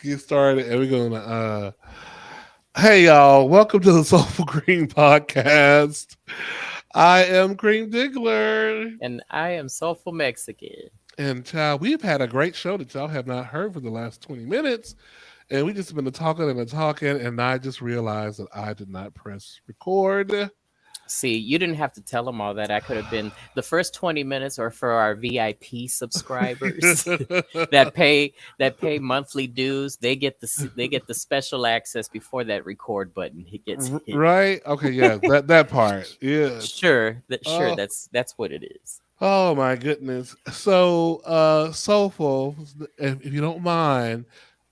get started, and we're gonna. Hey y'all, welcome to the Soulful Cream podcast. I am Cream Diggler, And I am Soulful Mexican. and child, we've had a great show that y'all have not heard for the last 20 minutes, and we just been talking and talking, and I just realized that I did not press record. See, you didn't have to tell them all that. I could have been the first 20 minutes or for our VIP subscribers that pay monthly dues. They get the special access before that record button it gets hit. Right? Okay, yeah, that part. Yes. Sure, Oh, that's what it is. oh my goodness. So, Soulful, if you don't mind,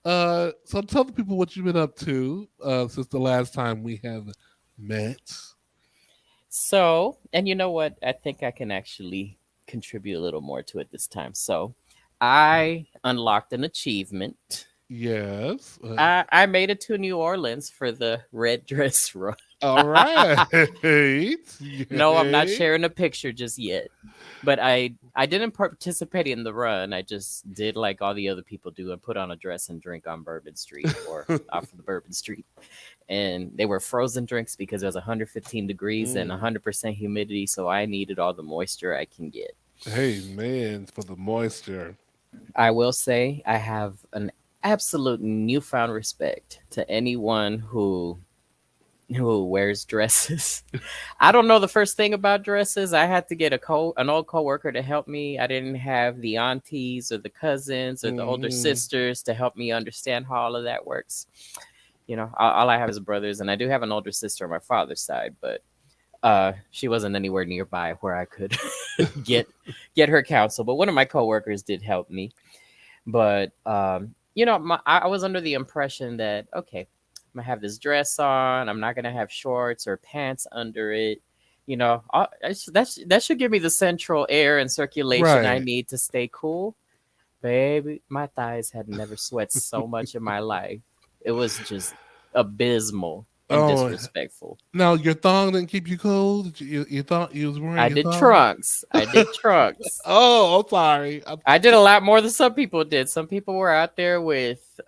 so tell the people what you've been up to since the last time we have met. So, and you know what? I think I can actually contribute a little more to it this time. So, I unlocked an achievement. Yes. I made it to New Orleans for the red dress run. All right. No, I'm not Yay. sharing a picture just yet. But I didn't participate in the run. I just did like all the other people do and put on a dress and drink on Bourbon Street or off of the Bourbon Street. And they were frozen drinks because it was 115 degrees and Mm. 100% humidity, so I needed all the moisture I can get. Hey man, for the moisture. I will say I have an absolute newfound respect to anyone who wears dresses. I don't know the first thing about dresses. I had to get an old coworker to help me. I didn't have the aunties or the cousins or the older Mm. sisters to help me understand how all of that works. All I have is brothers, and I do have an older sister on my father's side, but she wasn't anywhere nearby where I could get get her counsel. But one of my coworkers did help me. But I was under the impression that okay, I'm gonna have this dress on. I'm not gonna have shorts or pants under it. That should give me the central air and circulation I Right. need to stay cool. Baby, my thighs had never sweat so much in my life. It was just abysmal and Oh, disrespectful. now your thong didn't keep you cold. You thought you was wearing I your did thong. trunks. I did trunks. Oh, I'm sorry. I did a lot more than some people did. Some people were out there with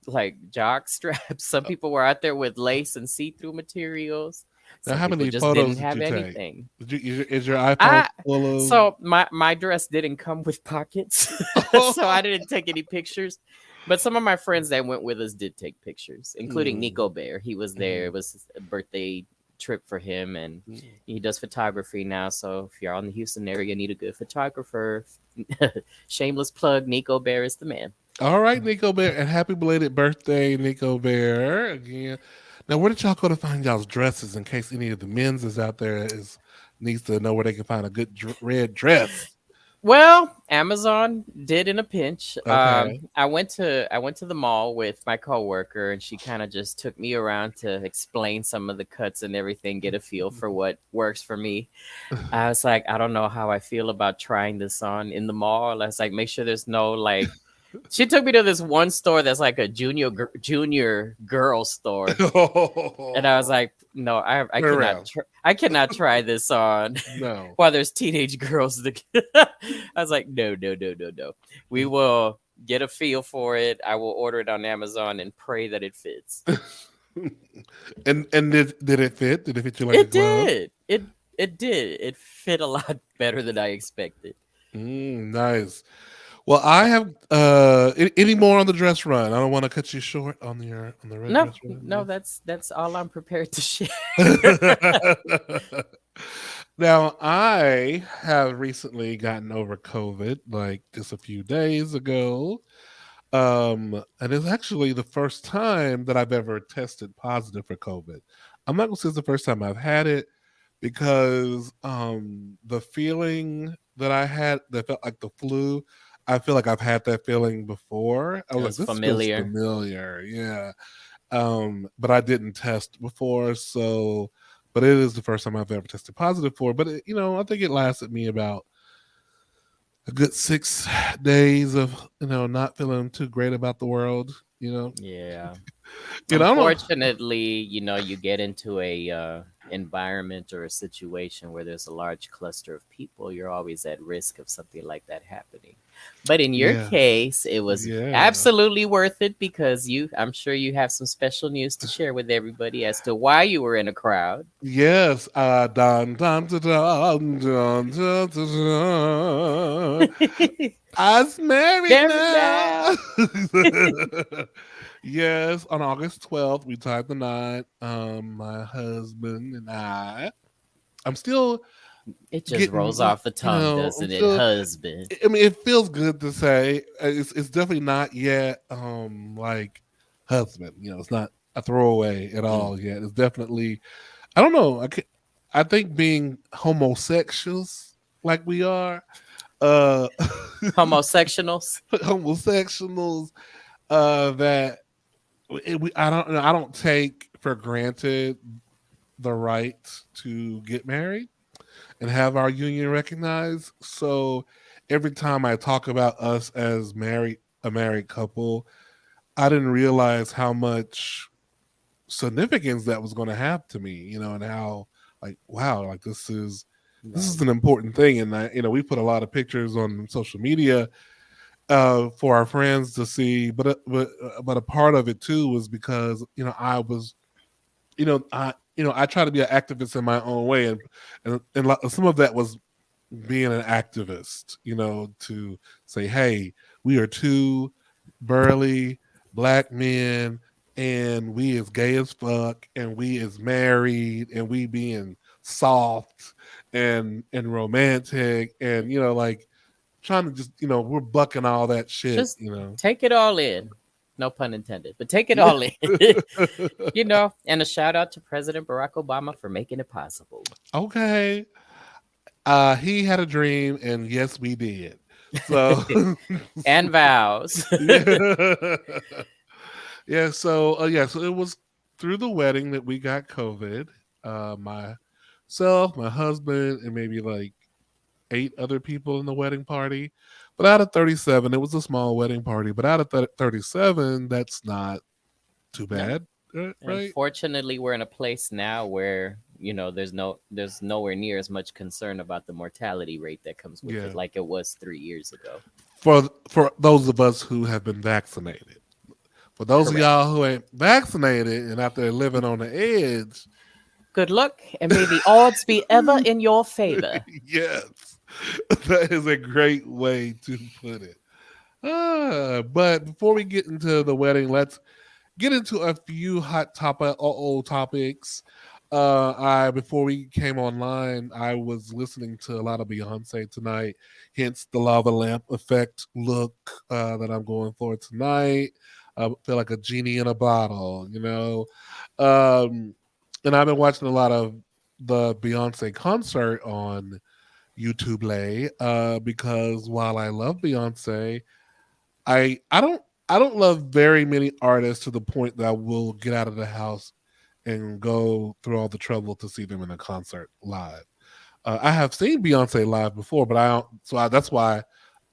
like jock straps. Some people were out there with lace and see-through materials. Now, Some how people many just photos didn't did have you take? anything. Is your iPhone I full so my dress didn't come with pockets. So I of? didn't take any pictures. But some of my friends that went with us did take pictures, including Mm, Nico Bear. He was there. mm, It was a birthday trip for him, and mm. he does photography now. So if you're on the Houston area, need a good photographer. Shameless plug, Nico Bear is the man. All right, Nico Bear, and happy belated birthday, Nico Bear. Again, now where did y'all go to find y'all's dresses? In case any of the men's is out there is needs to know where they can find a good red dress. Well, Amazon did in a pinch. Okay. I went to the mall with my coworker, and she kind of just took me around to explain some of the cuts and everything, get a feel for what works for me. I was like, I don't know how I feel about trying this on in the mall. I was like, make sure there's no like. She took me to this one store that's like a junior girl store, and I was like, no, I Turn cannot around. I cannot try this on No. while there's teenage girls. I was like, no, no, no, no, no. We will get a feel for it. I will order it on Amazon and pray that it fits. And did it fit? Did it fit you like a It glove? did. It did. It fit a lot better than I expected. Nice. Well, I have any more on the dress run. I don't want to cut you short on the red No, dress run. no, that's all I'm prepared to share. Yeah. Now, I have recently gotten over COVID, like just a few days ago. And it's actually the first time that I've ever tested positive for COVID. I'm not gonna say it's the first time I've had it because the feeling that I had that felt like the flu, I feel like I've had that feeling before. I It was like, was this feels familiar. familiar, yeah. But I didn't test before, so but it is the first time I've ever tested positive for. But I think it lasted me about a good 6 days of not feeling too great about the world. You know, Yeah. I don't know. Unfortunately, you get into a environment or a situation where there's a large cluster of people, you're always at risk of something like that happening. But in your Yes. case, it was Yeah. absolutely worth it because I'm sure you have some special news to share with everybody as to why you were in a crowd. Yes. Dun, dun, dun, dun, dun, dun, dun, dun. I'm married Married now. now. Yes, on August 12th, we tied the knot. My husband and I. I'm still It just rolls getting, off the tongue, I'm doesn't it, still. husband? I mean, it feels good to say. It's definitely not yet like husband. It's not a throwaway at Mm. all yet. It's definitely. I don't know. I think being homosexuals like we are, uh, Homosexuals. homosexuals, that I don't take for granted the right to get married and have our union recognized. So every time I talk about us as a married couple, I didn't realize how much significance that was going to have to me, and how, like, wow, like this is Right. an important thing. And we put a lot of pictures on social media for our friends to see, but a part of it too was because I was, I try to be an activist in my own way, and some of that was being an activist, to say, hey, we are two burly black men, and we is gay as fuck, and we is married, and we being soft and romantic, and like trying to just, we're bucking all that shit, Just take it all in. No pun intended, but take it Yeah. all in. And a shout out to President Barack Obama for making it possible. Okay. He had a dream, and yes, we did. So, And vows. yeah. Yeah, so it was through the wedding that we got COVID. Myself, my husband, and maybe like 8 other people in the wedding party. But out of 37, it was a small wedding party. But out of 37, that's not too No. bad, And right? fortunately we're in a place now where, there's nowhere near as much concern about the mortality rate that comes with Yeah. it like it was 3 years ago. For those of us who have been vaccinated. For those of Correct. y'all who ain't vaccinated and out there living on the edge, Good luck, and may the odds be ever in your favor. yes, that is a great way to put it. But before we get into the wedding, let's get into a few hot old topics. I Before we came online, I was listening to a lot of Beyonce tonight, hence the lava lamp effect look that I'm going for tonight. I feel like a genie in a bottle. Um, and I've been watching a lot of the Beyonce concert on YouTube Lay, because while I love Beyonce, I don't love very many artists to the point that I will get out of the house and go through all the trouble to see them in a concert live. I have seen Beyonce live before, but I don't. That's why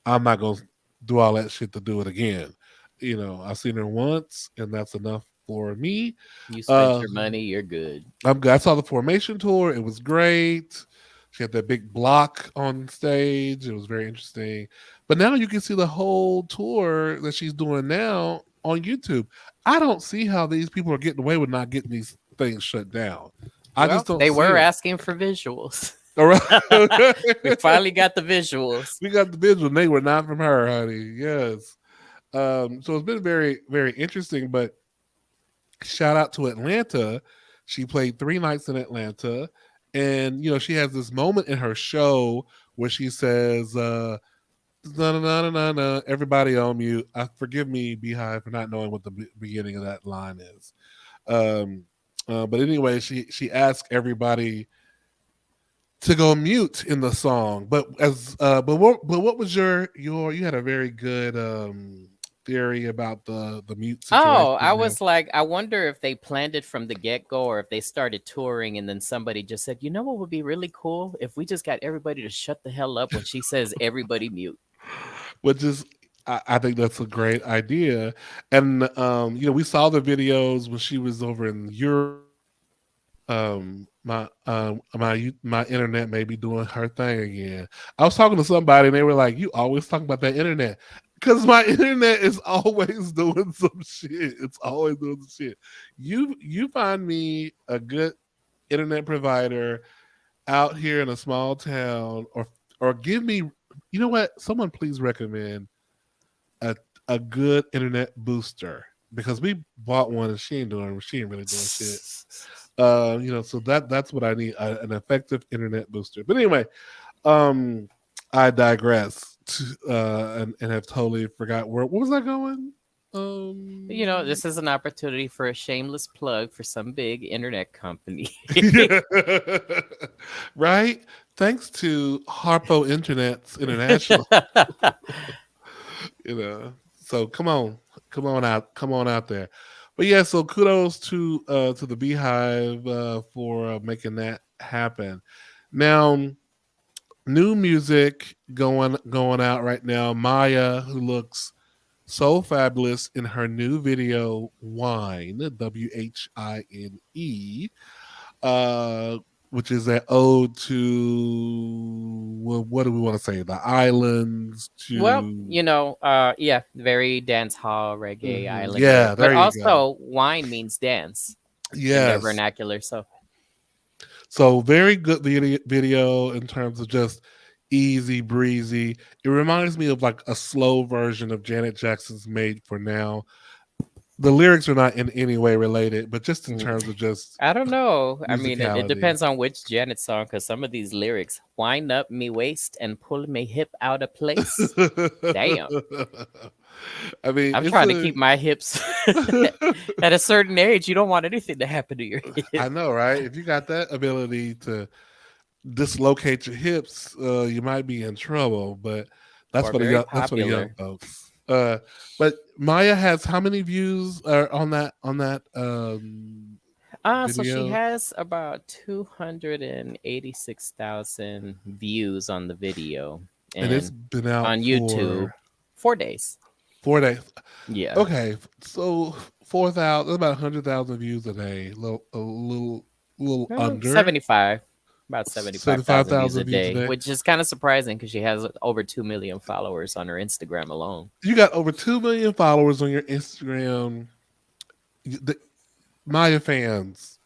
I'm not gonna do all that shit to do it again. I've seen her once, and that's enough for me. You spent Uh, your money, you're good. I'm good. I saw the Formation tour. It was great. She had that big block on stage. It was very interesting. But now you can see the whole tour that she's doing now on YouTube. I don't see how these people are getting away with not getting these things shut down. I Well, just don't they see were it. asking for visuals. All right. We finally got the visuals. We got the visual. They were not from her, honey. Yes. So it's been very, very interesting. But shout out to Atlanta. She played 3 nights in Atlanta. And, she has this moment in her show where she says, na na na na na, everybody on mute. Forgive me, Beehive, for not knowing what the beginning of that line is. Um, but anyway, she asked everybody to go mute in the song. But what was you had a very good theory about the mute situation Oh, I there. was like, I wonder if they planned it from the get go or if they started touring and then somebody just said, you know what would be really cool? If we just got everybody to shut the hell up when she says everybody mute. Which is, I think that's a great idea. And we saw the videos when she was over in Europe, my internet may be doing her thing again. I was talking to somebody and they were like, "You always talking about that internet." Because my internet is always doing some shit. It's always doing some shit. You find me a good internet provider out here in a small town, or give me, you know what? Someone please recommend a a good internet booster, because we bought one and she ain't really doing shit. So that's what I need, an effective internet booster. But anyway, um, I digress, and have totally forgot where. What was I going? Um, This is an opportunity for a shameless plug for some big internet company. right. Thanks to Harpo Internets International. So come on out there. But yeah, so kudos to the Beehive for making that happen. Now, new music going out right now. Maya, who looks so fabulous in her new video Wine, WHINE, uh which is an ode to, well, what do we want to say? The islands, Well, to yeah, very dance hall reggae islander, yeah, but there you go. also wine means dance in their Yes. vernacular. So So very good video in terms of just easy breezy. It reminds me of like a slow version of Janet Jackson's Made for Now. The lyrics are not in any way related, but just in mm, terms of just I don't know. I mean, it musicality. depends on which Janet song, because some of these lyrics wind up me waist and pull me hip out of place. Damn, I mean, I'm it's trying to a keep my hips at a certain age. You don't want anything to happen to your hip. I know, right? If you got that ability to dislocate your hips, you might be in trouble. But Or very that's for the young popular. folks. But Maya has how many views on that So she video? has about 286,000 views on the video And it's and been out on YouTube for 4 days. 4 days. Yeah. Okay, so 4,000, about 100,000 views a day. Little No, under 75. About seventy-five 75,000 views a thousand views a day, day. which is kind of surprising because she has over 2 million followers on her Instagram alone. You got over 2 million followers on your Instagram. The Maya fans,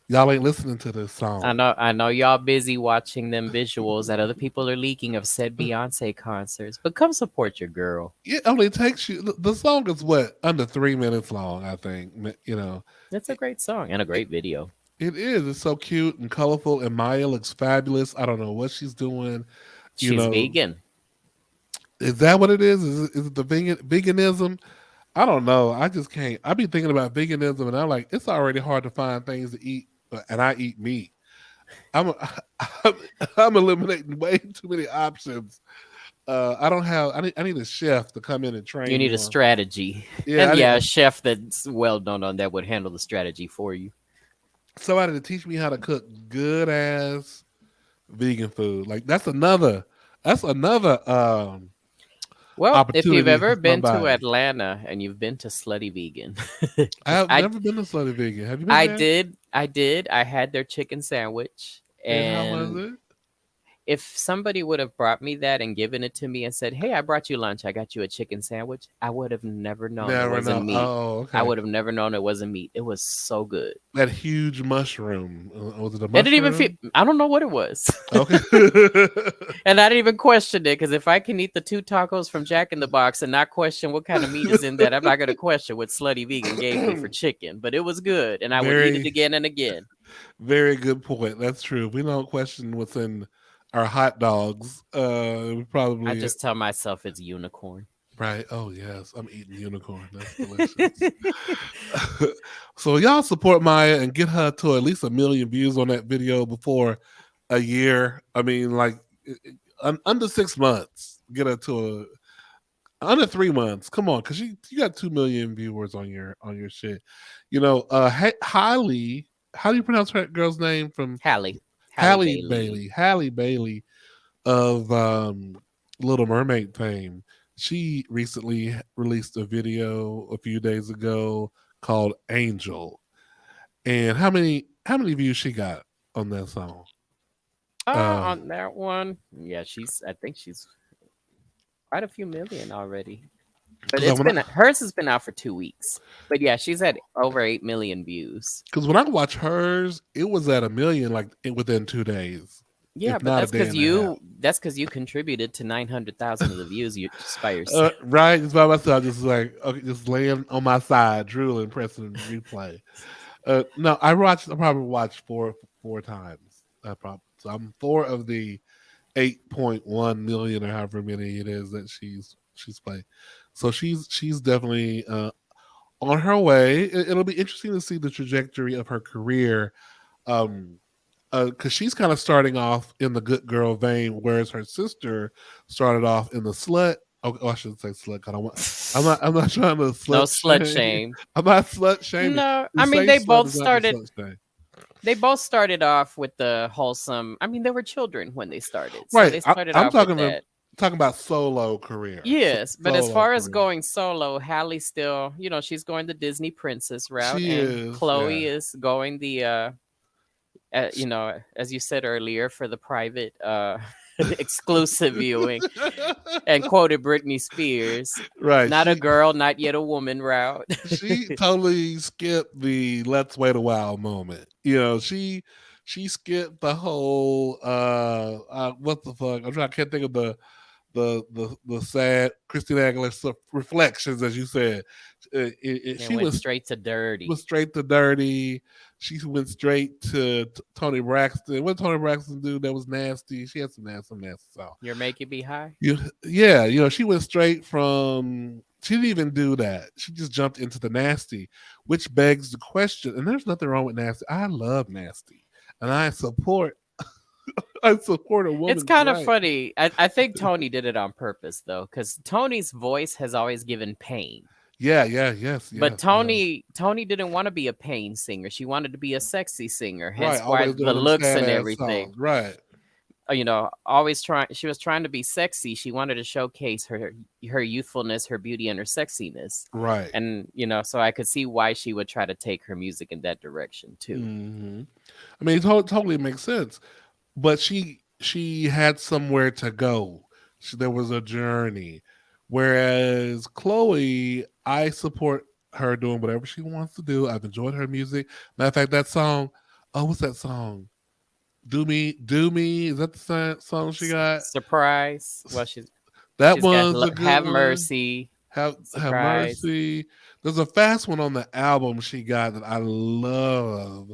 y'all ain't listening to this song. I know y'all busy watching them visuals that other people are leaking of said Beyonce concerts, but come support your girl. It only takes you. The song is what, under 3 minutes long, I think. It's a It, great song and a it, great video. it is. It's so cute and colorful, and Maya looks fabulous. I don't know what she's doing. You She's know, vegan. is that what it is? Is it the veganism? I don't know. I just can't. I be thinking about veganism, and I'm like, it's already hard to find things to eat, and I eat meat. I'm I'm, I'm eliminating way too many options. I don't have. I need a chef to come in and You train me need a on. strategy. Yeah, And I need yeah, a chef that's well known on that would handle the strategy for you. somebody to teach me how to cook good ass vegan food. Like that's another Well, if you've opportunity for ever been to somebody. Atlanta and you've been to Slutty Vegan, I because have never been to Slutty Vegan. Have you been I there? did, I did, I had their chicken sandwich, And how was and it? if somebody would have brought me that and given it to me and said, "Hey, I brought you lunch. I got you a chicken sandwich," I would have never known it Never wasn't know. meat. Oh, I okay. would have never known it wasn't meat. It was so good. That huge mushroom. Was it a It didn't even feel. mushroom? I don't know what it was. Okay. And I didn't even question it because if I can eat the two tacos from Jack in the Box and not question what kind of meat is in that, I'm not going to question what Slutty Vegan gave me for chicken. But it was good, and I would eat it very, again and again. very good point. That's true. We don't question what's in our hot dogs. We I probably just tell myself it's unicorn. right. Oh yes, I'm eating unicorn. That's delicious. So y'all support Maya and get her to at least 1 million views on that video before a year. I mean, like under 6 months, get her to under 3 months. Come on, because you got 2 million viewers on your shit. Hailey. How do you pronounce that girl's name from Halle Bailey. Halle Bailey of Little Mermaid fame. She recently released a video a few days ago called Angel. And how many views she got on that song. Um, On that one, yeah, she's. I think she's quite a few million already. But because it's when been hers has been out for 2 weeks. But yeah, she's at over 8 million views. I watched hers, it was at a million like within 2 days, Yeah, if but not a day and a half. that's because you contributed to 900,000 of the views you just by yourself. Right, just by myself, just like okay, just laying on my side, drooling, pressing replay. No, I probably watched four times. I probably so I'm four of the 8.1 million or however many it is that she's played. So she's definitely on her way. It'll be interesting to see the trajectory of her career. Um, because she's kind of starting off in the good girl vein, whereas her sister started off in the slut. Oh, I shouldn't say slut. Cause I want. I'm not trying to No slut slut shame. shame. I'm not slut shaming. No, To I mean say slut is not the slut shame. they both started off with the wholesome. I mean, they were children when they started. So Right. they started I'm off with talking that. talking about solo career. Yes, but as Solo far as career. going solo, Hallie's still, she's going the Disney princess route, She and is. Yeah. Chloe is going the, as you said earlier, for the private, exclusive viewing, and quoted Britney Spears, Right. not a girl, not yet a woman route. She totally skipped the let's wait a while moment. She skipped the whole what the fuck? I can't think of the sad Christina Aguilera reflections, as you said. And She went straight to was dirty. straight to dirty. She went straight to Tony Braxton. What did Tony Braxton do that was nasty? She had some nasty songs. Your make it be high. Yeah, she went straight from. She didn't even do that. She just jumped into the nasty, which begs the question. And there's nothing wrong with nasty. I love nasty, and I support a It's woman's kind of right. funny. I think Tony did it on purpose though, because Tony's voice has always given pain. Yeah, yeah, yes, But yes, yeah. Tony didn't want to be a pain singer. She wanted to be a sexy singer. Right, Hence why always the doing them looks sad and ass everything. songs. Right, Always trying. She was trying to be sexy. She wanted to showcase her youthfulness, her beauty, and her sexiness. right. And so I could see why she would try to take her music in that direction too. Hmm. I mean, it totally makes sense. But she had somewhere to go. There was a journey. Whereas Chloe, I support her doing whatever she wants to do. I've enjoyed her music. Matter of fact, that song. Oh, what's that song? Do me. Is that the song she got? Surprise. Well, That she's got one's a good have one. mercy. Have Surprise. mercy. There's a fast one on the album she got that I love.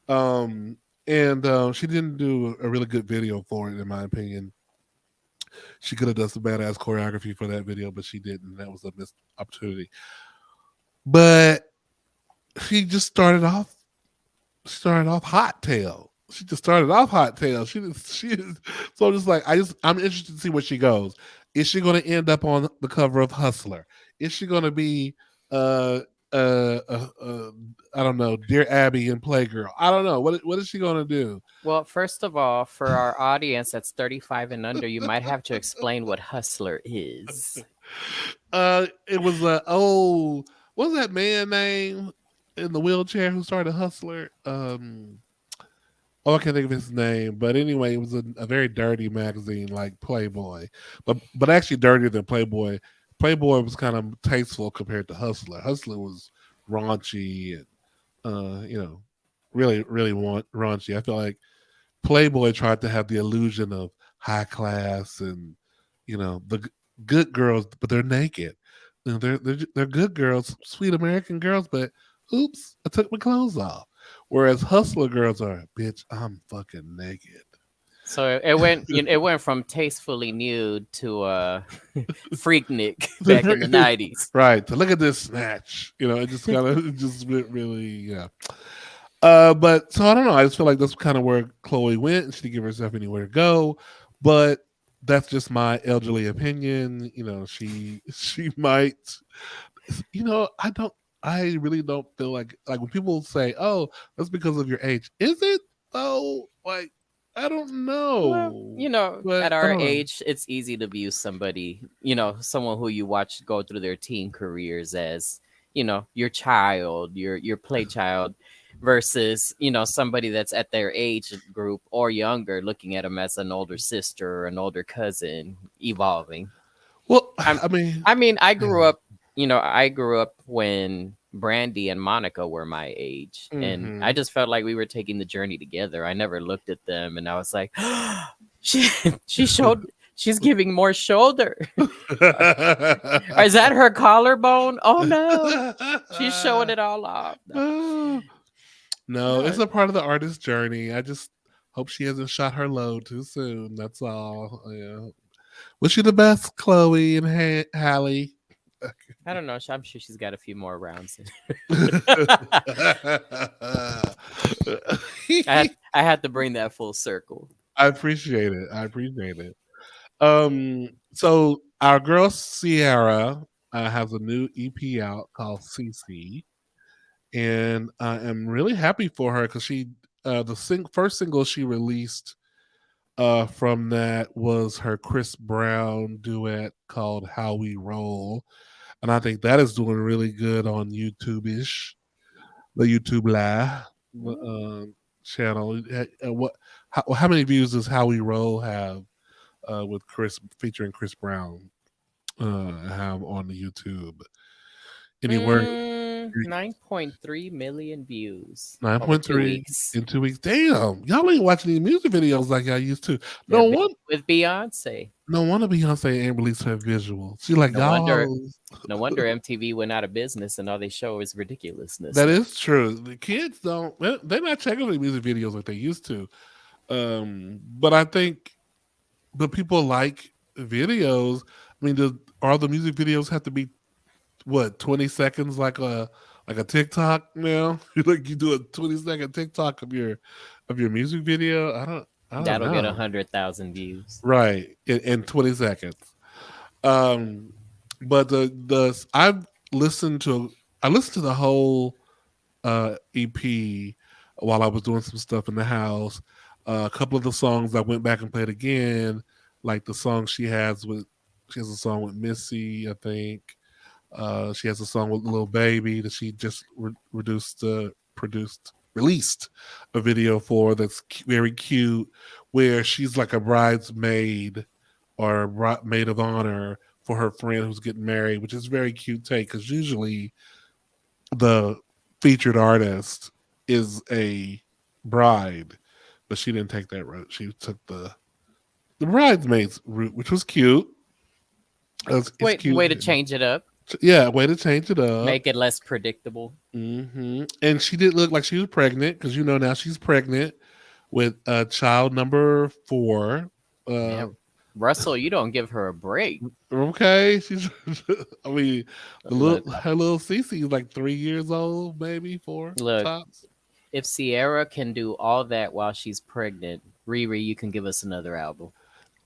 Um, and she didn't do a really good video for it, in my opinion. She could have done some badass choreography for that video, but she didn't. That was a missed opportunity. But she just started off hot tail. She just started off hot tail. So just like I'm interested to see where she goes. Is she going to end up on the cover of Hustler? Is she going to be uh uh, uh uh I don't know, Dear Abby and Playgirl? I don't know. What is she going to do? Well, first of all, for our audience that's 35 and under, you might have to explain what hustler is. It was what was that man name in the wheelchair who started Hustler? Oh, I can't think of his name, but anyway, it was a very dirty magazine like Playboy, but actually dirtier than Playboy. Playboy was kind of tasteful compared to Hustler. Hustler was raunchy and really really raunchy. I feel like Playboy tried to have the illusion of high class and the good girls, but they're naked. They're good girls, sweet American girls, but oops, I took my clothes off. Whereas hustler girls are, bitch, I'm fucking naked. So it went from tastefully nude to freaknik back in the 90s. Right. To look at this snatch, it just kind of it just went really, yeah. But so I don't know. I just feel like that's kind of where Chloe went, and she didn't give herself anywhere to go. But that's just my elderly opinion. She might. I don't. I really don't feel like when people say, "Oh, that's because of your age." Is it though? Like, I don't Well, know, at but I our don't know. age, it's easy to view somebody, someone who you watch go through their teen careers as, your child, your play child. versus somebody that's at their age group or younger looking at them as an older sister or an older cousin evolving. Well, I'm, I mean, I mean, yeah. I grew up when Brandy and Monica were my age, and I Hmm. just felt like we were taking the journey together. I never looked at them, and I was like, she she's giving more shoulder. Or is that her collarbone? Oh no, she's showing it all off. No, Oh, no, it's no, a part of the artist's journey. I just hope she hasn't shot her load too soon. That's all. Yeah. Wish you the best, Chloe and Hallie. I don't know. I'm sure she's got a few more rounds. I had to bring that full circle. I appreciate it. I appreciate it. So our girl Sierra has a new EP out called CC, and I am really happy for her because she first single she released from that was her Chris Brown duet called "How We Roll," and I think that is doing really good on YouTube ish, the YouTube Live channel. What? How many views does "How We Roll" have with Chris featuring Chris Brown? Have on the YouTube anywhere 9.3 million views over 9.3 2 weeks. in 2 weeks. Damn, y'all ain't watching these music videos like y'all used to. They're No big one, with Beyonce. no wonder Beyonce ain't released her visual. She like No wonder, y'all. no wonder MTV went out of business and all they show is ridiculousness That now. is true. The kids don't. They're not checking the music videos like they used to. But I think the people like videos. I mean, all the music videos have to be what 20 seconds like a TikTok now? Like you do a 20-second TikTok of your music video. I don't That'll get know. 100,000 views. Right in 20 seconds. Um, but I listened to the whole EP while I was doing some stuff in the house. A couple of the songs I went back and played again, like the song she has a song with Missy, I think. She has a song with Lil Baby that she just released a video for that's very cute, where she's like a bridesmaid or a maid of honor for her friend who's getting married, which is a very cute take because usually the featured artist is a bride, but she didn't take that route. She took the bridesmaids route, which was cute. It's cute. Way to change it up, Yeah, way to change it up. make it less predictable. And she did look like she was pregnant because now she's pregnant with child number 4. Uh, Man, Russell, you don't give her a break. okay, she's. I mean, Look, her little Cece is like 3 years old, maybe 4 look. tops. If Sierra can do all that while she's pregnant, Riri, you can give us another album.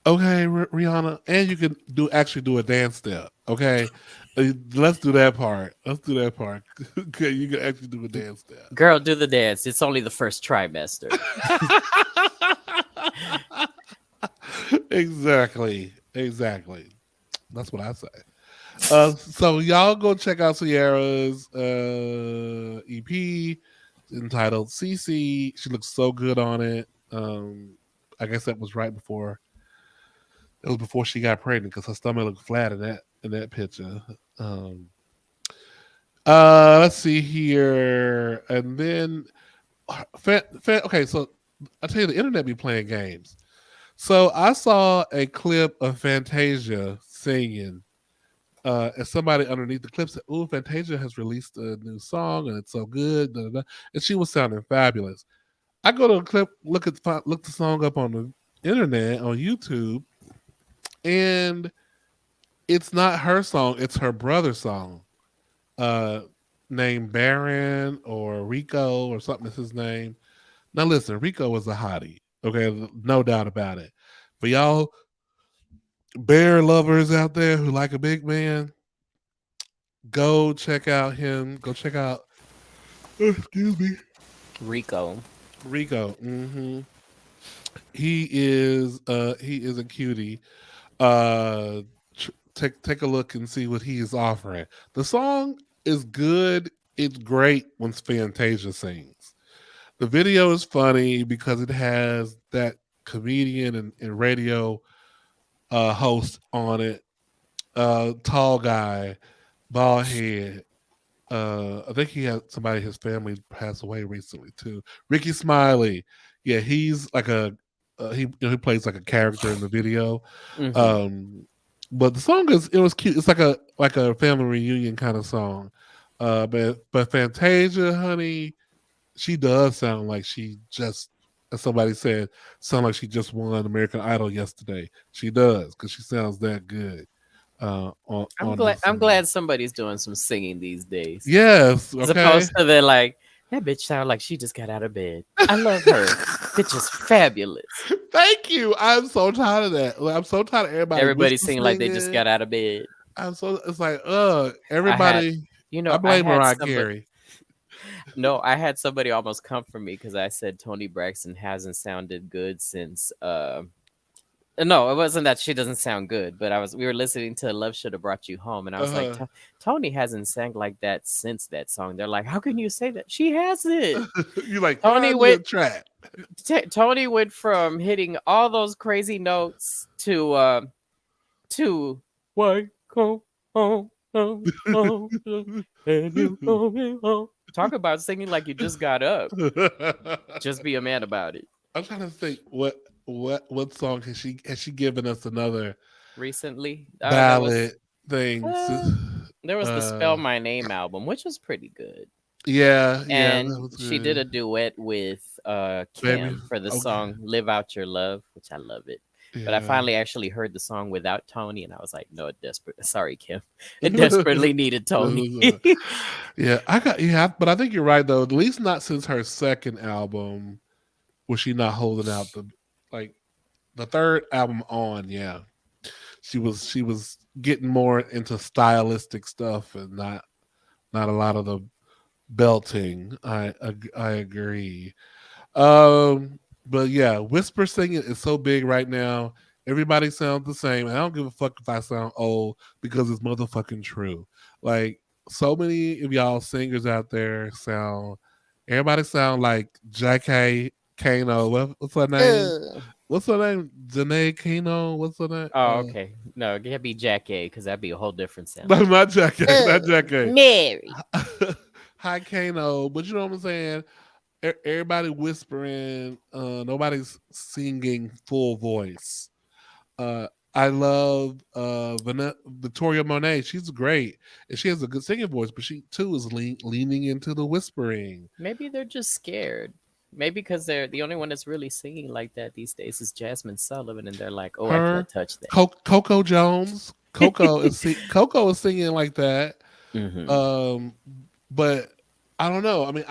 Okay, Rihanna, and you can actually do a dance step. Okay, let's do that part. Let's do that part. Okay, you can actually do a dance step. Girl, do the dance. It's only the first trimester. Exactly. Exactly. That's what I say. So y'all go check out Sierra's EP entitled CC. She looks so good on it. I guess that was right before it was before she got pregnant because her stomach looked flat in that picture. Um, let's see here, and then okay. So I tell you, the internet be playing games. So I saw a clip of Fantasia singing, and somebody underneath the clip said, "Ooh, Fantasia has released a new song, and it's so good." Da, da, da. And she was sounding fabulous. I go to the clip, look the song up on the internet on YouTube, and it's not her song; it's her brother's song, uh, named Baron or Rico or something is his name. Now listen, Rico was a hottie, okay, no doubt about it. For y'all bear lovers out there who like a big man, go check out him. Go check out. Excuse me, Rico. Rico. He is a cutie. Uh, take a look and see what he is offering. The song is good. It's great when Fantasia sings. The video is funny because it has that comedian and radio host on it. Tall guy, bald head. I think he had somebody his family passed away recently too. Ricky Smiley, yeah, he's like a he plays like a character in the video. Hmm. Um, but the song is it was cute. It's like a family reunion kind of song. But Fantasia, honey, she does sound like she just, as somebody said, sound like she just won American Idol yesterday. She does because she sounds that good on the I'm song. glad somebody's doing some singing these days, Yes, as okay. opposed to they're like, that bitch sound like she just got out of bed. I love her. Bitch is fabulous. Thank you. I'm so tired of that. Like, I'm so tired of everybody Everybody whisper singing like they just singing. got out of bed. I'm so it's like, I had, everybody. I I blame had Mariah somebody. Carey. No, I had somebody almost come for me because I said Tony Braxton hasn't sounded good since. No, it wasn't that she doesn't sound good, but we were listening to Love Should Have Brought You Home, and I was like, Uh Tony hasn't sang like that since that song. They're like, how can you say that? She hasn't. You like Tony find me a went. track. Tony went from hitting all those crazy notes to why come home, and you coming home. Talk about singing like you just got up. Just be a man about it. I'm trying to think what song has she given us another Recently, ballad thing? uh, there was the Uh, Spell My Name album, which was pretty good. yeah, that And was she did good. a duet with Baby, Kim for the okay, song Live Out Your Love, which I love it. But I yeah. finally actually heard the song without Tony, and I was like, no, it desperate. Sorry, Kim. It desperately needed Tony. Yeah, but I think you're right though. At least not since her second album was she not holding out like the third album on. Yeah, she was getting more into stylistic stuff and not a lot of the belting. I agree. But yeah, whisper singing is so big right now. Everybody sounds the same. And I don't give a fuck if I sound old because it's motherfucking true. Like so many of y'all singers out there sound. Everybody sound like J.K. Kano. What's her name? Ugh. What's her name? Janae Kano. What's her name? Oh, okay. No, it can't be Jack A because that'd be a whole different No, sound. not J.K. Not J.K. Mary. Hi Kano. But you know what I'm saying? Everybody whispering, nobody's singing full voice. uh I love Victoria Monet. She's great and she has a good singing voice, but she too is leaning into the whispering. Maybe they're just scared. Maybe because they're the only one that's really singing like that these days is Jasmine Sullivan, and they're like, "Oh, I can't Her, touch Coco Jones, that." Coco is singing like that. Hmm. um but I don't know. I mean,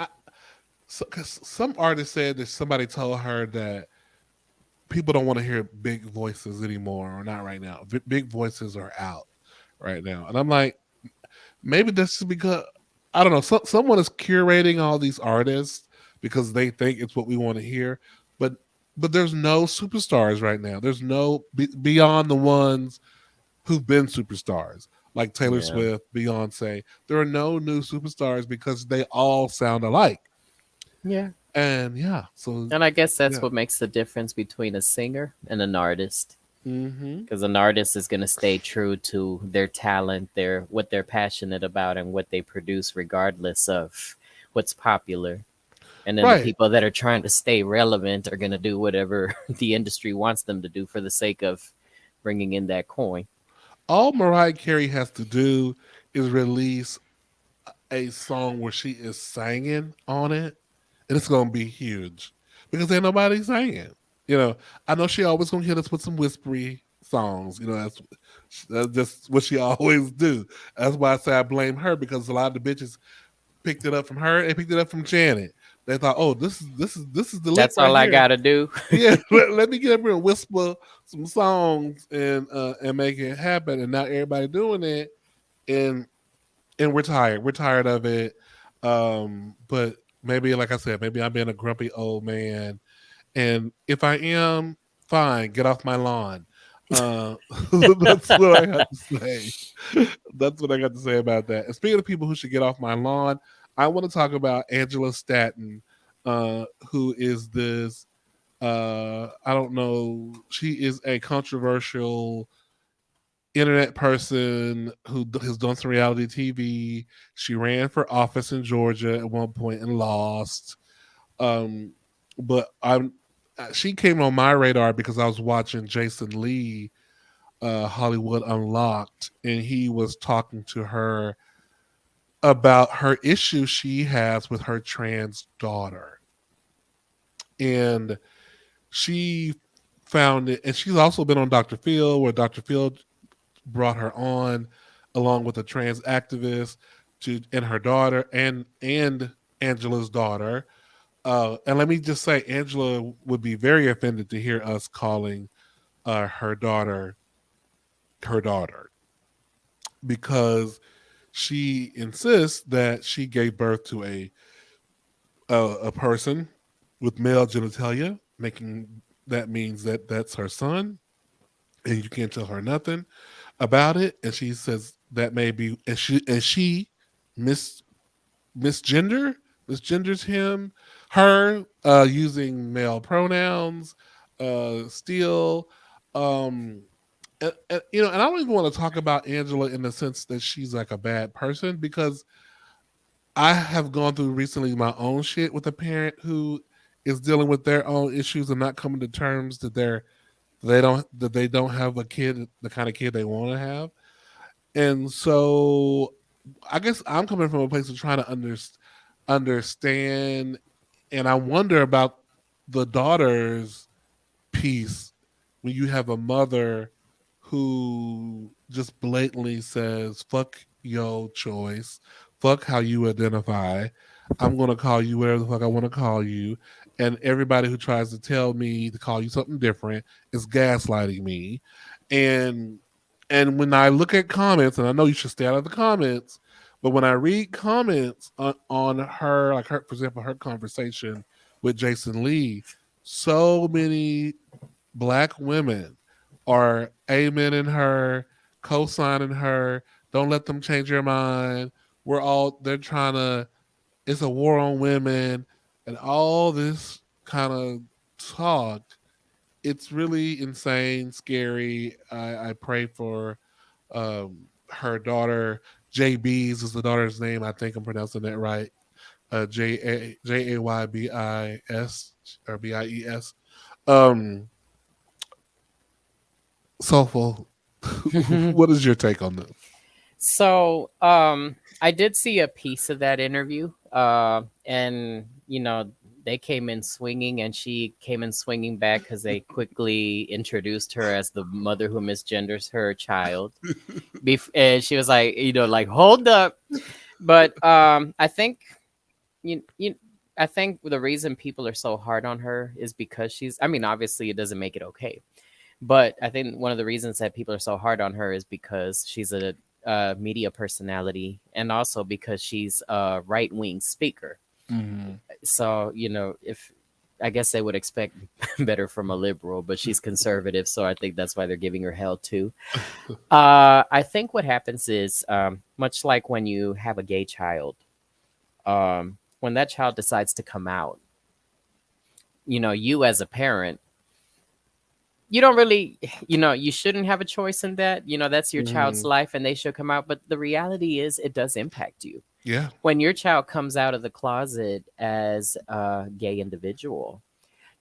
cause some artist said that somebody told her that people don't want to hear big voices anymore, or not right now. Big voices are out right now, and I'm like, maybe this is because I don't know. Someone is curating all these artists because they think it's what we want to hear, but there's no superstars right now. There's no beyond the ones who've been superstars like Taylor Yeah. Swift, Beyonce. There are no new superstars because they all sound alike. Yeah. And yeah, so And I guess that's yeah. what makes the difference between a singer and an artist. Hmm. Because an artist is going to stay true to their talent, their what they're passionate about, and what they produce, regardless of what's popular. And then the Right. people that are trying to stay relevant are going to do whatever the industry wants them to do for the sake of bringing in that coin. All Mariah Carey has to do is release a song where she is singing on it, and it's gonna be huge because ain't nobody singing. You know, I know she always gonna hit us with some whispery songs. You know, that's just what she always do. That's why I say I blame her because a lot of the bitches picked it up from her and picked it up from Janet. They thought, oh, this is the lick That's right all I here. got to do. Yeah, let me get up here and whisper some songs and make it happen. And now everybody doing it, and we're tired. We're tired of it. But maybe, like I said, maybe I'm being a grumpy old man. And if I am, fine, get off my lawn. Uh, that's what I got to say. That's what I got to say about that. And speaking of people who should get off my lawn, I want to talk about Angela Stanton. who is this I don't know, she is a controversial internet person who has done some reality TV. She ran for office in Georgia at one point and lost. Um, but I'm she came on my radar because I was watching Jason Lee, Hollywood Unlocked, and he was talking to her about her issue she has with her trans daughter. And she found it, and she's also been on Dr. Phil, where Dr. Phil brought her on along with a trans activist to and her daughter and Angela's daughter. And let me just say, Angela would be very offended to hear us calling her daughter because she insists that she gave birth to a person with male genitalia, making that means that that's her son, and you can't tell her nothing about it. And she says that may be, and she mis misgender misgenders her, using male pronouns, still. Um, and I don't even want to talk about Angela in the sense that she's like a bad person because I have gone through recently my own shit with a parent who is dealing with their own issues and not coming to terms that they don't have a kid, the kind of kid they want to have. And so I guess I'm coming from a place of trying to understand, and I wonder about the daughter's piece when you have a mother who just blatantly says, fuck your choice, fuck how you identify. I'm going to call you whatever the fuck I want to call you. And everybody who tries to tell me to call you something different is gaslighting me. And and when I look at comments, and I know you should stay out of the comments, but when I read comments on her, like her, for example, her conversation with Jason Lee, so many black women are amening her, co-signing her. Don't let them change your mind. They're trying to, it's a war on women and all this kind of talk. It's really insane, scary. I pray for her daughter. JB's is the daughter's name. I think I'm pronouncing that right. Jaybis or Bies. Um, Soulful, what is your take on this? So, I did see a piece of that interview, and they came in swinging, and she came in swinging back because they quickly introduced her as the mother who misgenders her child. And she was like, like, hold up. But I think you, you I think the reason people are so hard on her is because she's. I mean, obviously, it doesn't make it okay, but I think one of the reasons that people are so hard on her is because she's a media personality, and also because she's a right wing speaker. Mm-hmm. So if I guess they would expect better from a liberal, but she's conservative, so I think that's why they're giving her hell too. I think what happens is, much like when you have a gay child, when that child decides to come out, you as a parent, you don't really, you shouldn't have a choice in that. That's your child's Mm-hmm. life and they should come out. But the reality is, it does impact you. Yeah. When your child comes out of the closet as a gay individual,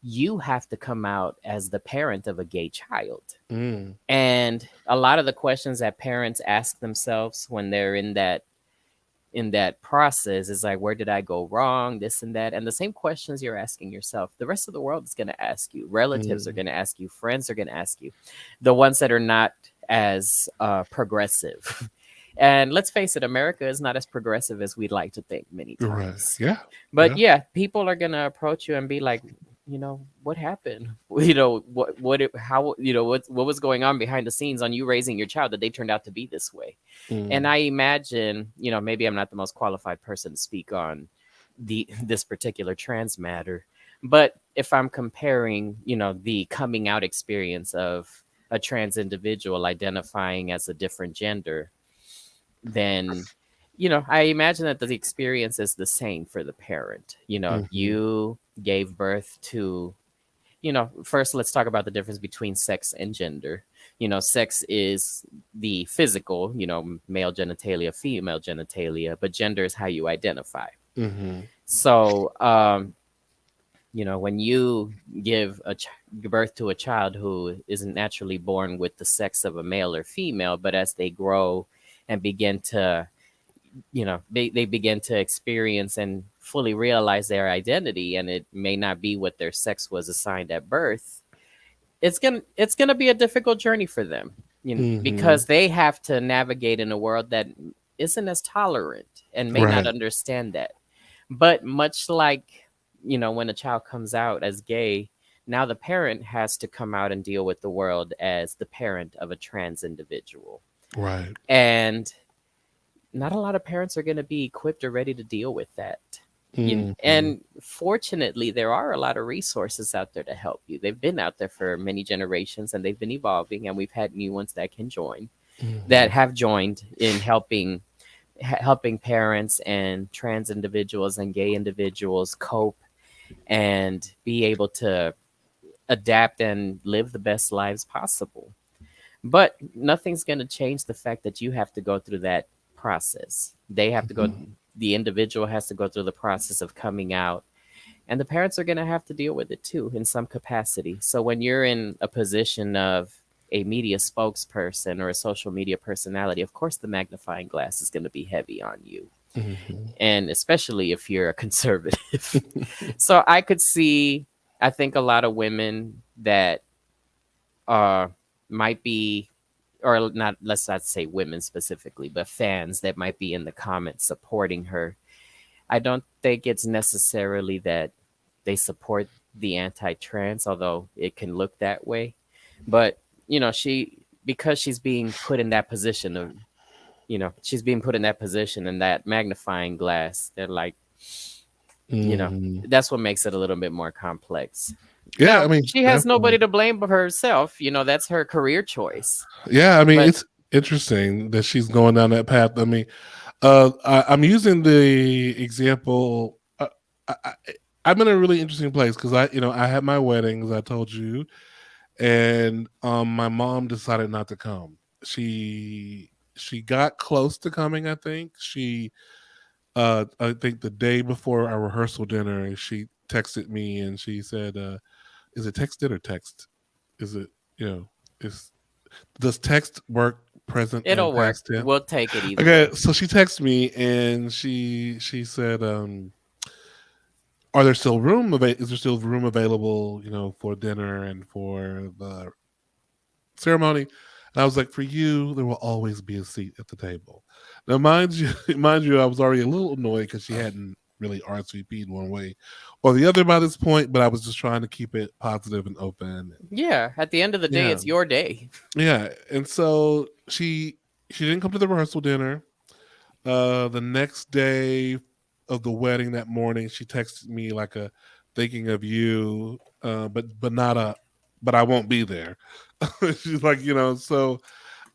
you have to come out as the parent of a gay child. Mm. And a lot of the questions that parents ask themselves when they're in that process is like, where did I go wrong, this and that, and the same questions you're asking yourself, the rest of the world is going to ask you. Relatives are Mm. going to ask you, friends are going to ask you, the ones that are not as progressive. And let's face it, America is not as progressive as we'd like to think many You're right. times. Yeah. But Yeah. yeah, people are going to approach you and be like, what happened? How, what was going on behind the scenes on you raising your child that they turned out to be this way? And Mm. I imagine, maybe I'm not the most qualified person to speak on this particular trans matter, but if I'm comparing, the coming out experience of a trans individual identifying as a different gender, then I imagine that the experience is the same for the parent. Mhm. You gave birth to, first let's talk about the difference between sex and gender. Sex is the physical, male genitalia, female genitalia, but gender is how you identify. Mhm. So, when you give birth to a child who isn't naturally born with the sex of a male or female, but as they grow and begin to, they begin to experience and fully realize their identity, and it may not be what their sex was assigned at birth, it's gonna be a difficult journey for them, Mhm. because they have to navigate in a world that isn't as tolerant and may not Right. understand that. But much like, when a child comes out as gay, now the parent has to come out and deal with the world as the parent of a trans individual. Right. And not a lot of parents are going to be equipped or ready to deal with that. Mhm. And fortunately, there are a lot of resources out there to help you. They've been out there for many generations and they've been evolving, and we've had new ones that can join, that Mhm. have joined in helping parents and trans individuals and gay individuals cope and be able to adapt and live the best lives possible. But nothing's going to change the fact that you have to go through that process. Mhm. The individual has to go through the process of coming out, and the parents are going to have to deal with it too in some capacity. So when you're in a position of a media spokesperson or a social media personality, of course the magnifying glass is going to be heavy on you. Mhm. And especially if you're a conservative. So I think a lot of women that uh might be, or not, let's not say women specifically, but fans that might be in the comments supporting her. I don't think it's necessarily that they support the anti-trans, although it can look that way. But because she's being put in that position of, she's being put in that position and that magnifying glass, they're like, Mhm. that's what makes it a little bit more complex. Yeah, I Now, mean, she has definitely. nobody to blame but herself. That's her career choice. Yeah, I mean, But it's interesting that she's going down that path. I mean, I'm using the example. I, I, I'm in a really interesting place because I had my wedding, as I told you, and my mom decided not to come. She got close to coming. I think the day before our rehearsal dinner, she texted me and she said, "Is it texted or text? Is it you know is does text work present and it'll work. past tense?" We'll take it either Okay, way. so she texted me and she said, "Are there still is there still room available, for dinner and for the ceremony?" And I was like, "For you, there will always be a seat at the table." Now, mind you, mind you, I was already a little annoyed because she hadn't really RSVP'd one way or the other by this point, but I was just trying to keep it positive and open. And Yeah, at the end of the day, yeah, it's your day. yeah, and so she didn't come to the rehearsal dinner. The next day of the wedding that morning, she texted me like a thinking of you, but not a but I won't be there. She's like, so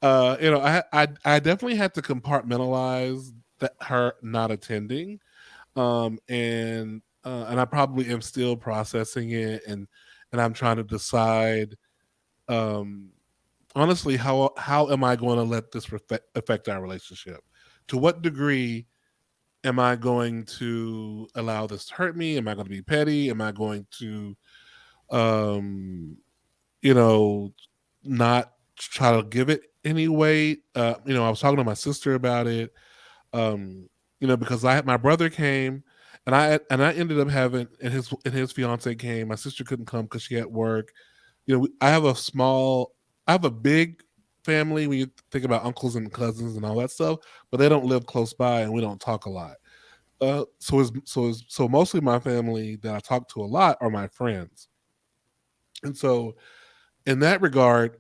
I definitely had to compartmentalize that her not attending, and I probably am still processing it, and I'm trying to decide, um, honestly, how am I going to let this affect our relationship? To what degree am I going to allow this to hurt me? Am I going to be petty? Am I going to, um, you know, not try to give it any weight? I was talking to my sister about it, because I had my brother came, and I ended up having and his fiance came. My sister couldn't come because she had work. I have a big family when you think about uncles and cousins and all that stuff, but they don't live close by and we don't talk a lot. So mostly my family that I talk to a lot are my friends, and so in that regard,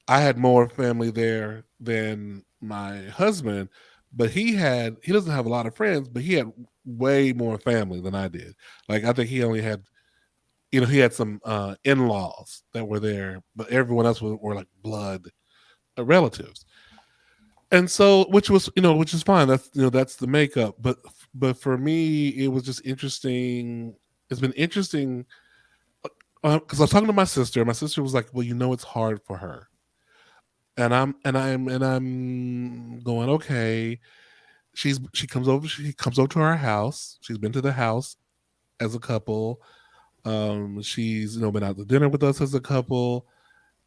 I had more family there than my husband, but he doesn't have a lot of friends, but he had way more family than I did. Like I think he only had he had some in laws that were there, but everyone else were like blood relatives. And so, which was, which is fine. That's, that's the makeup. But for me, it was just interesting. It's been interesting because I was talking to my sister. My sister was like, "Well, it's hard for her," and I'm going, "Okay." She comes over to our house. She's been to the house as a couple. She's been out to dinner with us as a couple.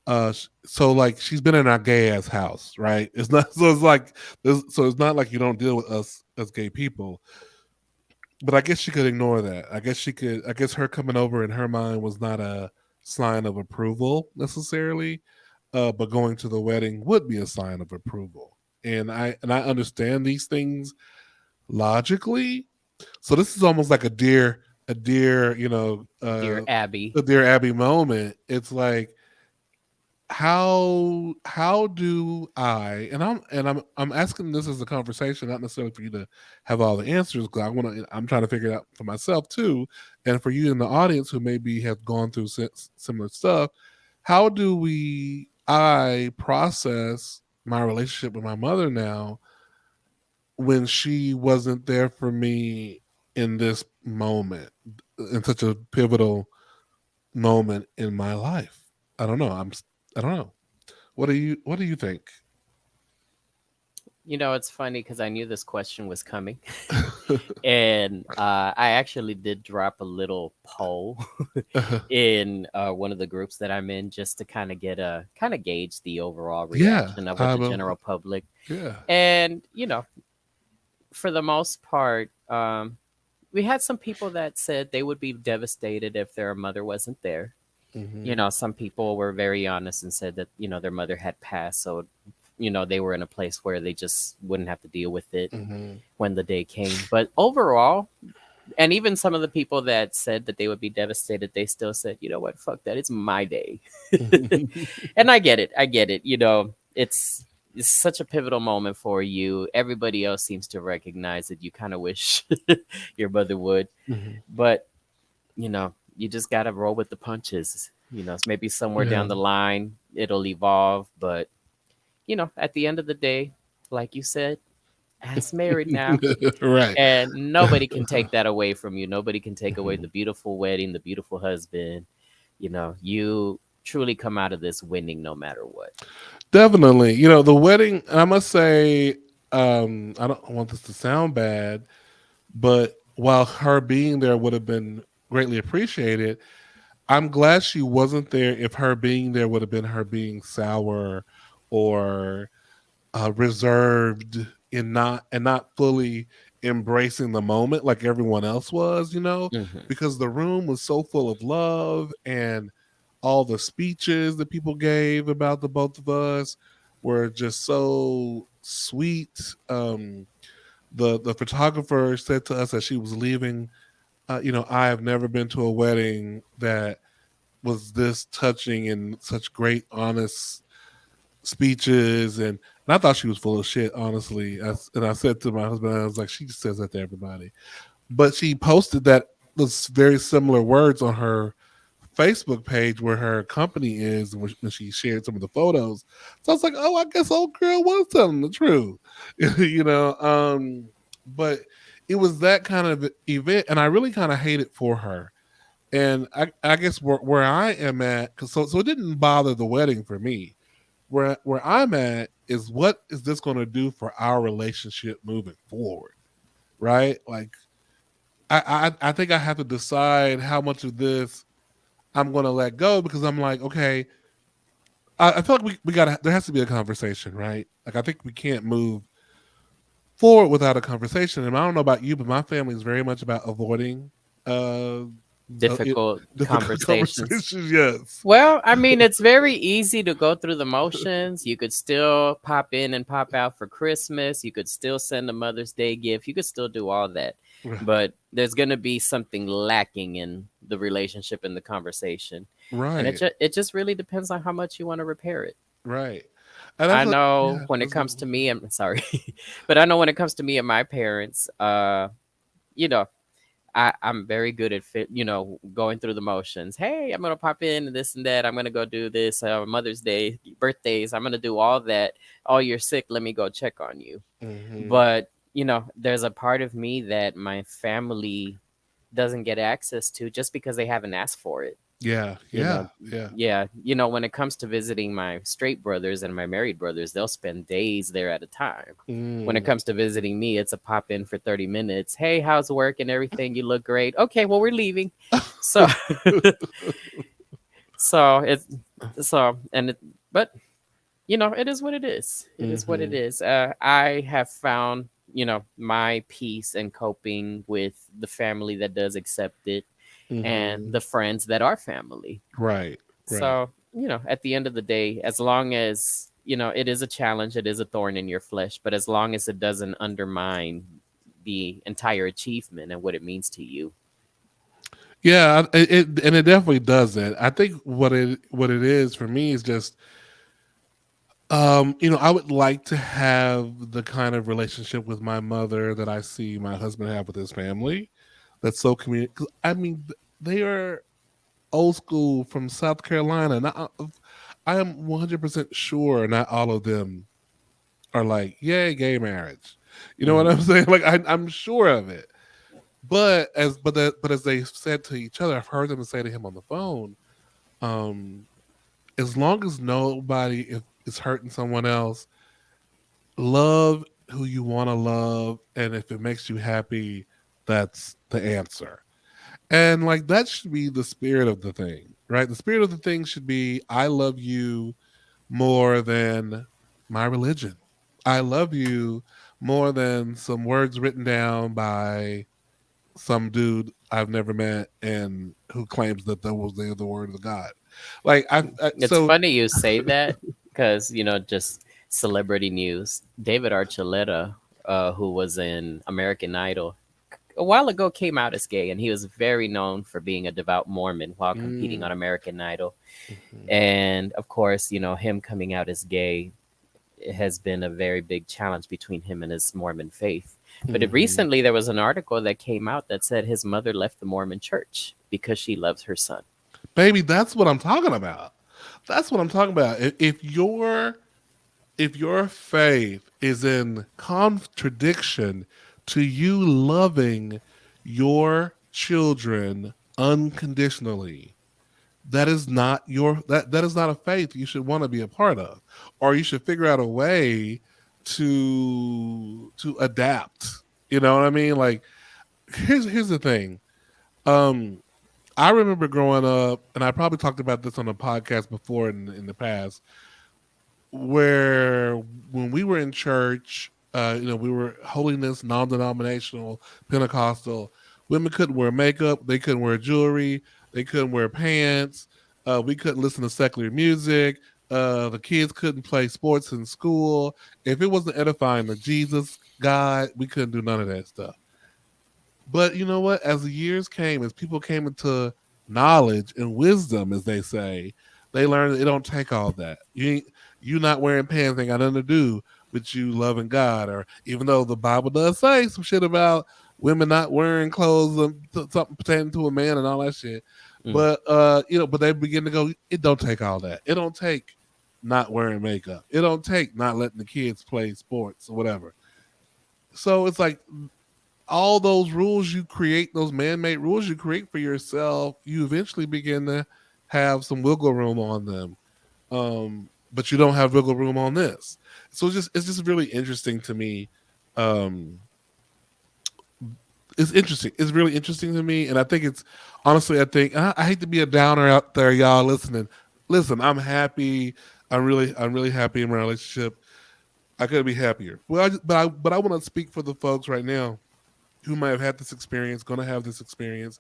So like she's been in our gay ass house, right? It's not so it's like so it's not like you don't deal with us as gay people. But I guess she could ignore that. I guess her coming over in her mind was not a sign of approval necessarily. But going to the wedding would be a sign of approval. And I understand these things logically. So this is almost like a dear, Dear Abby. a dear Abby moment. It's like how do I and I'm asking this as a conversation, not necessarily for you to have all the answers, because I'm trying to figure it out for myself too, and for you in the audience who maybe have gone through similar stuff. How do we I process my relationship with my mother now when she wasn't there for me in this moment, in such a pivotal moment in my life? I don't know. I don't know. What do you think? It's funny because I knew this question was coming. And I actually did drop a little poll in one of the groups that I'm in, just to kind of gauge the overall Yeah, reaction of I the will. general public. Yeah. And for the most part, we had some people that said they would be devastated if their mother wasn't there. Hmm. Some people were very honest and said that their mother had passed, so they were in a place where they just wouldn't have to deal with it Hmm. when the day came. But overall, and even some of the people that said that they would be devastated, they still said, you know what, fuck that, it's my day. And I get it. I get it. It's such a pivotal moment for you. Everybody else seems to recognize it. You kind of wish your mother would, Hmm. but you just gotta roll with the punches. Maybe somewhere Yeah. down the line it'll evolve, but at the end of the day, like you said, ass married now. Right. And nobody can take that away from you. Nobody can take away the beautiful wedding, the beautiful husband. You truly come out of this winning no matter what. Definitely. The wedding, I must say, I don't want this to sound bad, but while her being there would have been greatly appreciated, I'm glad she wasn't there. If her being there would have been her being sour or reserved and not fully embracing the moment like everyone else was, Hmm. because the room was so full of love, and all the speeches that people gave about the both of us were just so sweet. The photographer said to us as she was leaving, I have never been to a wedding that was this touching and such great honest speeches, and I thought she was full of shit, honestly. And I said to my husband, I was like, she just says that to everybody. But she posted that those very similar words on her Facebook page where her company is, when she shared some of the photos. So I was like, oh, I guess old girl was telling the truth, you know. But it was that kind of event, and I really kind of hate it for her. And I guess where I am at, cause so it didn't bother the wedding for me. Where I'm at is, what is this going to do for our relationship moving forward, right? Like I think I have to decide how much of this I'm going to let go, because I'm like, okay, I feel like we got there has to be a conversation, right? Like I think we can't move forward without a conversation. And I don't know about you, but my family is very much about avoiding uh, Difficult difficult conversations. conversations. Yes. Well, I mean, it's very easy to go through the motions. You could still pop in and pop out for Christmas. You could still send a Mother's Day gift. You could still do all that. But there's going to be something lacking in the relationship and the conversation. And Right. it just really depends on how much you want to repair it. Right. And I that's a know yeah. when it That's a good comes to one. me, I'm sorry, but I know when it comes to me and my parents, you know, I'm very good at going through the motions. Hey, I'm gonna pop in and this and that. I'm gonna go do this. Mother's Day, birthdays. I'm gonna do all that. Oh, you're sick. Let me go check on you. Hmm. But there's a part of me that my family doesn't get access to just because they haven't asked for it. Yeah, You yeah, know, yeah. yeah. When it comes to visiting my straight brothers and my married brothers, they'll spend days there at a time. When it Mm. comes to visiting me, it's a pop in for 30 minutes. Hey, how's work and everything? You look great. Okay, well, we're leaving. So, so it's, so, and it, but it is what it is. It is what it Hmm. is. I have found, my peace and coping with the family that does accept it and Hmm. the friends that are family. Right, right. So, at the end of the day, as long as, it is a challenge, it is a thorn in your flesh, but as long as it doesn't undermine the entire achievement and what it means to you. Yeah, and it definitely does that. I think what it is for me is just I would like to have the kind of relationship with my mother that I see my husband have with his family. That's so community. I mean, they are old school from South Carolina. Not, I am 100% sure not all of them are like, yay, gay marriage. You know what I'm Hmm. saying? Like, I'm sure of it. But as they said to each other, I've heard them say to him on the phone, um, as long as nobody is hurting someone else, love who you want to love, and if it makes you happy, that's the answer. And like that should be the spirit of the thing, right? The spirit of the thing should be I love you more than my religion. I love you more than some words written down by some dude I've never met and who claims that that was the word of God. Like It's funny you say that because, just celebrity news. David Archuleta, who was in American Idol, a while ago came out as gay, and he was very known for being a devout Mormon while competing on mm, American Idol. mhm, And of course, him coming out as gay has been a very big challenge between him and his Mormon faith. But mhm. recently, there was an article that came out that said his mother left the Mormon church because she loves her son. Baby, that's what I'm talking about. That's what I'm talking about. If your faith is in contradiction to you loving your children unconditionally, that is not a faith you should want to be a part of, or you should figure out a way to adapt. You know what I mean? Like here's the thing. Um, I remember growing up, and I probably talked about this on a podcast before in the past, where when we were in church, we were holiness, non-denominational, Pentecostal. Women couldn't wear makeup, they couldn't wear jewelry, they couldn't wear pants. We couldn't listen to secular music. The kids couldn't play sports in school. If it wasn't edifying to Jesus, God, we couldn't do none of that stuff. But you know what? As the years came, as people came into knowledge and wisdom, as they say, they learned that it don't take all that. You not wearing pants ain't got nothing to do with you loving God. Or even though the Bible does say some shit about women not wearing clothes, something pertaining to a man and all that shit. Mm. But they begin to go. It don't take all that. It don't take not wearing makeup. It don't take not letting the kids play sports or whatever. So it's like all those rules you create, those man-made rules you create for yourself, you eventually begin to have some wiggle room on them. But you don't have wiggle room on this. So it's just really interesting to me. Um, it's interesting. It's really interesting to me, and I think it's honestly. I hate to be a downer out there, y'all listening. Listen, I'm happy. I'm really happy in my relationship. I couldn't be happier. Well, but I want to speak for the folks right now who might have had this experience, going to have this experience,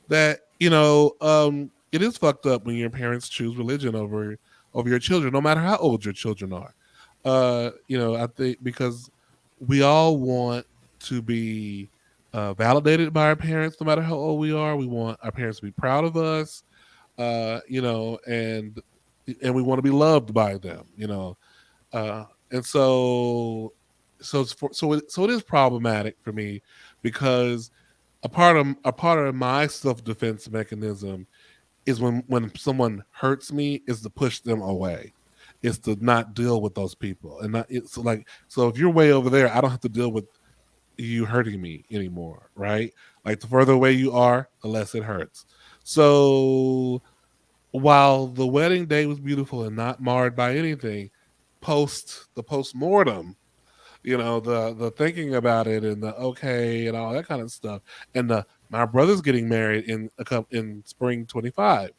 that it is fucked up when your parents choose religion over your children, no matter how old your children are. I think because we all want to be validated by our parents, no matter how old we are. We want our parents to be proud of us, and we want to be loved by them. And so it is problematic for me because a part of my self defense mechanism is when someone hurts me is to push them away. Is to not deal with those people, and not it's like so if you're way over there, I don't have to deal with you hurting me anymore, right? Like the further away you are, the less it hurts. So while the wedding day was beautiful and not marred by anything, post mortem, the thinking about it and the okay and all that kind of stuff, and the my brother's getting married in spring 25.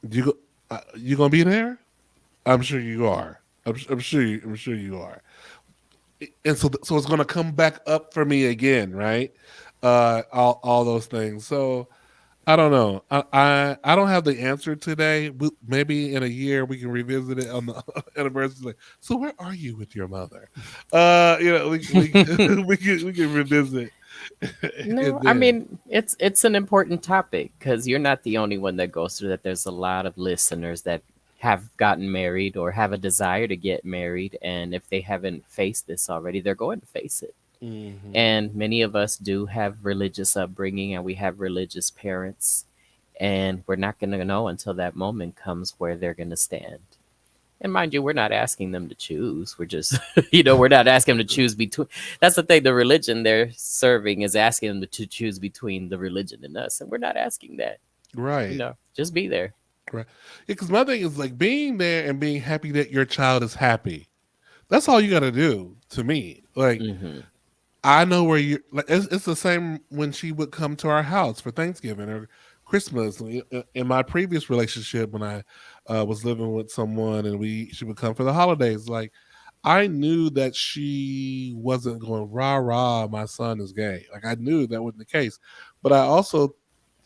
You go, you gonna be there? I'm sure you are. I'm sure you are. And so it's gonna come back up for me again, right? All those things. So I don't know. I don't have the answer today. Maybe in a year we can revisit it on the anniversary. Like, so where are you with your mother? We can revisit it No, I then. mean it's an important topic because you're not the only one that goes through that. There's a lot of listeners that have gotten married or have a desire to get married, and if they haven't faced this already, they're going to face it. Hmm. And many of us do have religious upbringing, and we have religious parents, and we're not going to know until that moment comes where they're going to stand. And mind you, we're not asking them to choose. We're just, we're not asking them to choose between. That's the thing. The religion they're serving is asking them to choose between the religion and us. And we're not asking that. Right. Just be there. Right. Because my thing is like being there and being happy that your child is happy. That's all you got to do to me. Like Hmm. I know where you like. It's the same when she would come to our house for Thanksgiving or Christmas. In my previous relationship, when I was living with someone and she would come for the holidays, like I knew that she wasn't going rah rah. My son is gay. Like I knew that wasn't the case, but I also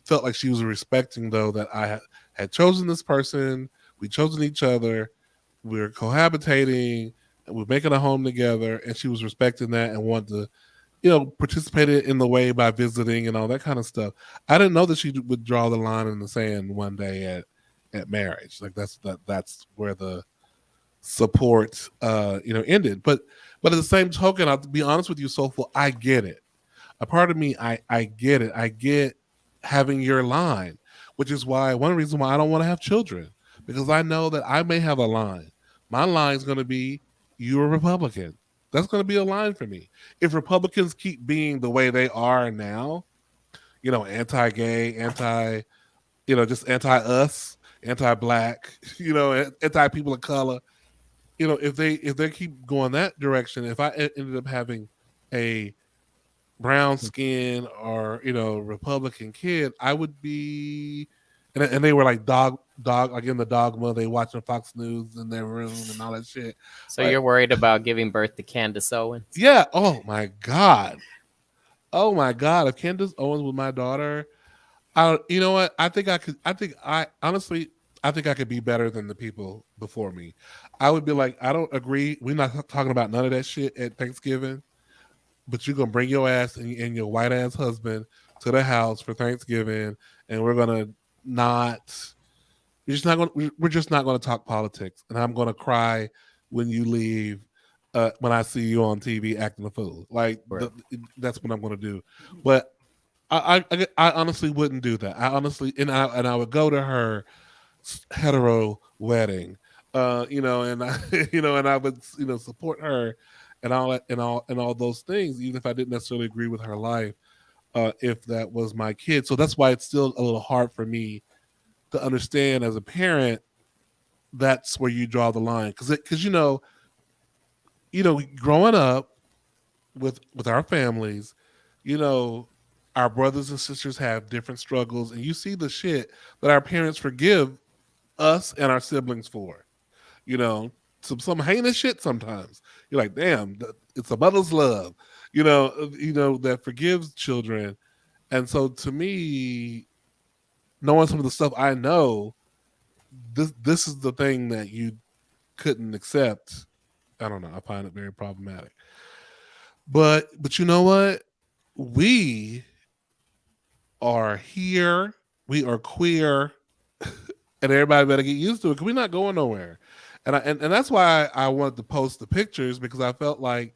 felt like she was respecting though that I had chosen this person. We chosen each other. We're cohabitating. We're making a home together, and she was respecting that and wanted to participated in the way by visiting and all that kind of stuff. I didn't know that she would draw the line in the sand one day at marriage. Like that's where the support ended. But at the same token, I'll be honest with you, Soulful, I get it. A part of me, I get it. I get having your line, which is why one reason why I don't want to have children, because I know that I may have a line. My line is going to be you're a Republican. That's going to be a line for me. If Republicans keep being the way they are now, anti-gay, just anti-us, anti-black, anti-people of color, if they keep going that direction, if ended up having a brown skin or Republican kid, I would be. And they were like dog like in the dogma. They watching Fox News in their room and all that shit. So Like, you're worried about giving birth to Candace Owens? yeah. Oh my god. Oh my god. If Candace Owens was my daughter, you know what? I think I could. I think I honestly. I think I could be better than the people before me. I would be like, I don't agree. We're not talking about none of that shit at Thanksgiving. But you're gonna bring your ass and your white ass husband to the house for Thanksgiving, and we're gonna not. We're just not going. We're just not going to talk politics, and I'm going to cry when you leave. When I see you on TV acting a fool, Right. that's what I'm going to do. But I honestly wouldn't do that. I honestly, and I would go to her hetero wedding, and I, and I would, support her and all that and all those things, even if I didn't necessarily agree with her life, if that was my kid. So that's why it's still a little hard for me to understand as a parent. That's where you draw the line, because growing up with our families, you know, our brothers and sisters have different struggles, and you see the shit that our parents forgive us and our siblings for. You know, some heinous shit. Sometimes you're like, damn, it's a mother's love. That forgives children. And so to me, knowing some of the stuff I know, this is the thing that you couldn't accept. I don't know. I find it very problematic. But you know what? We are here. We are queer, and everybody better get used to it because we're not going nowhere. And that's why I wanted to post the pictures, because I felt like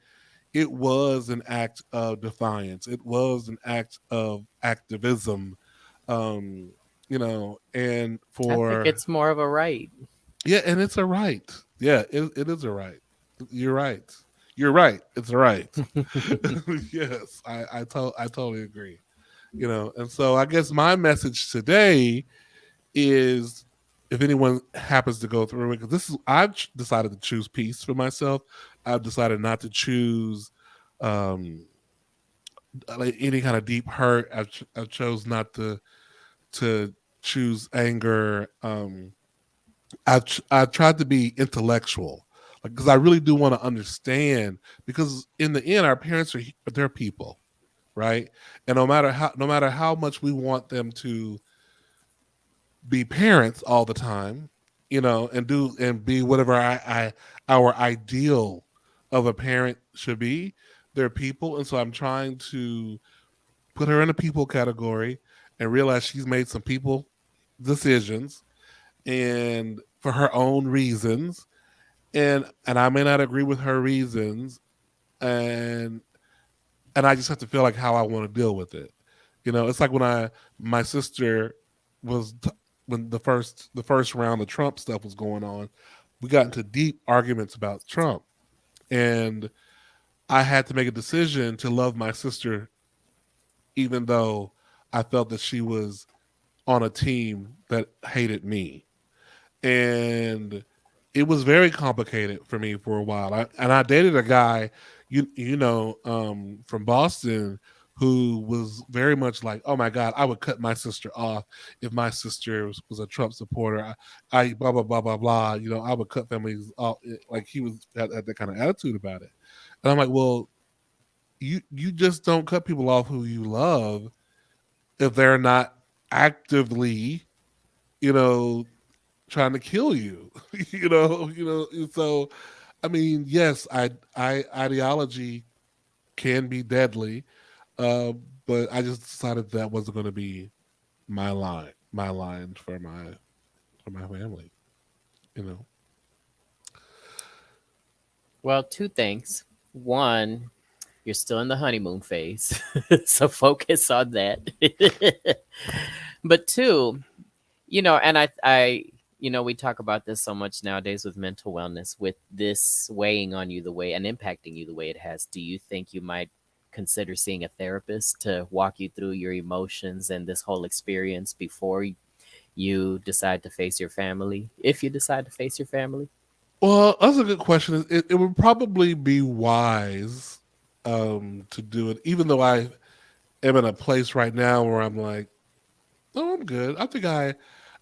it was an act of defiance. It was an act of activism. Um, and I think for it's more of a right. yeah, and it's a right. Yeah, it is a right. You're right. You're right. It's a right. Yes, I totally agree. And so I guess my message today is, if anyone happens to go through it, because I've decided to choose peace for myself. I've decided not to choose um like any kind of deep hurt. I've chose not to choose anger. I've tried to be intellectual, like, because I really do want to understand. Because in the end, our parents are they're people, right? And no matter how much we want them to be parents all the time, and be whatever our ideal of a parent should be, they're people. And so I'm trying to put her in a people category and realize she's made some people decisions, and for her own reasons, and I may not agree with her reasons, and I just have to feel like how I want to deal with it. It's like when my sister was when the first round of Trump stuff was going on, we got into deep arguments about Trump, and I had to make a decision to love my sister, even though I felt that she was on a team that hated me. And it was very complicated for me for a while. I dated a guy, from Boston, who was very much like, oh my God, I would cut my sister off if my sister was a Trump supporter. I blah blah blah blah blah. I would cut families off. Like, he had that kind of attitude about it, and I'm like, well, you just don't cut people off who you love if they're not actively, you know, trying to kill you. So I mean, yes, I ideology can be deadly, uh, but I just decided that wasn't going to be my line for my family. You know. Well, two things. One, you're still in the honeymoon phase, so focus on that. But two, we talk about this so much nowadays with mental wellness, with this weighing on you the way and impacting you the way it has. Do you think you might consider seeing a therapist to walk you through your emotions and this whole experience before you decide to face your family? If you decide to face your family? Well, that's a good question. It would probably be wise to do it, even though I am in a place right now where I'm like, oh, I'm good. I think I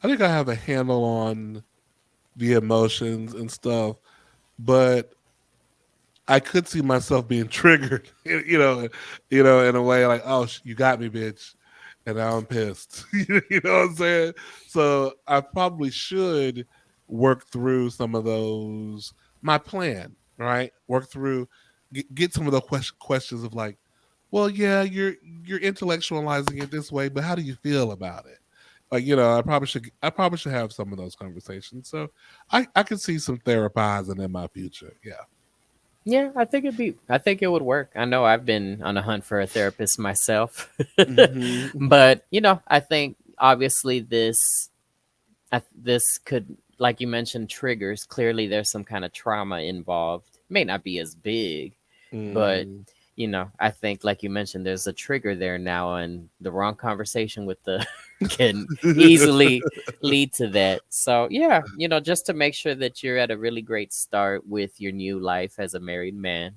have a handle on the emotions and stuff, but I could see myself being triggered, in a way like, oh, you got me, bitch, and now I'm pissed. You know what I'm saying? So I probably should work through some of those. My plan, right? Work through, get some of the questions of like, well, yeah, you're intellectualizing it this way, but how do you feel about it? Like, I probably should have some of those conversations. So I could see some therapizing in my future. Yeah. Yeah, I think it would work. I know I've been on a hunt for a therapist myself. Hmm. But, I think obviously this could, like you mentioned, triggers. Clearly there's some kind of trauma involved. May not be as big, but Hmm. I think, like you mentioned, there's a trigger there now, and the wrong conversation with the can easily lead to that. So yeah, just to make sure that you're at a really great start with your new life as a married man,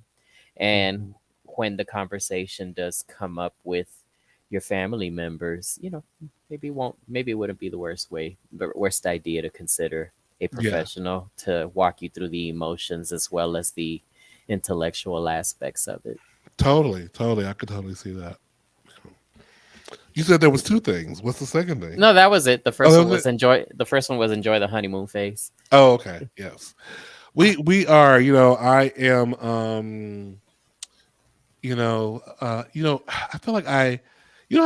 and Mhm. when the conversation does come up with your family members, maybe it wouldn't be the worst idea to consider a Yeah, professional to walk you through the emotions as well as the intellectual aspects of it. totally, totally. I could totally see that. You said there was two things. What's the second thing? No, that was it. The Oh, first that one was it. was enjoy. The first one was enjoy the honeymoon phase. Oh, okay. Yes, we are. I am. I feel like how,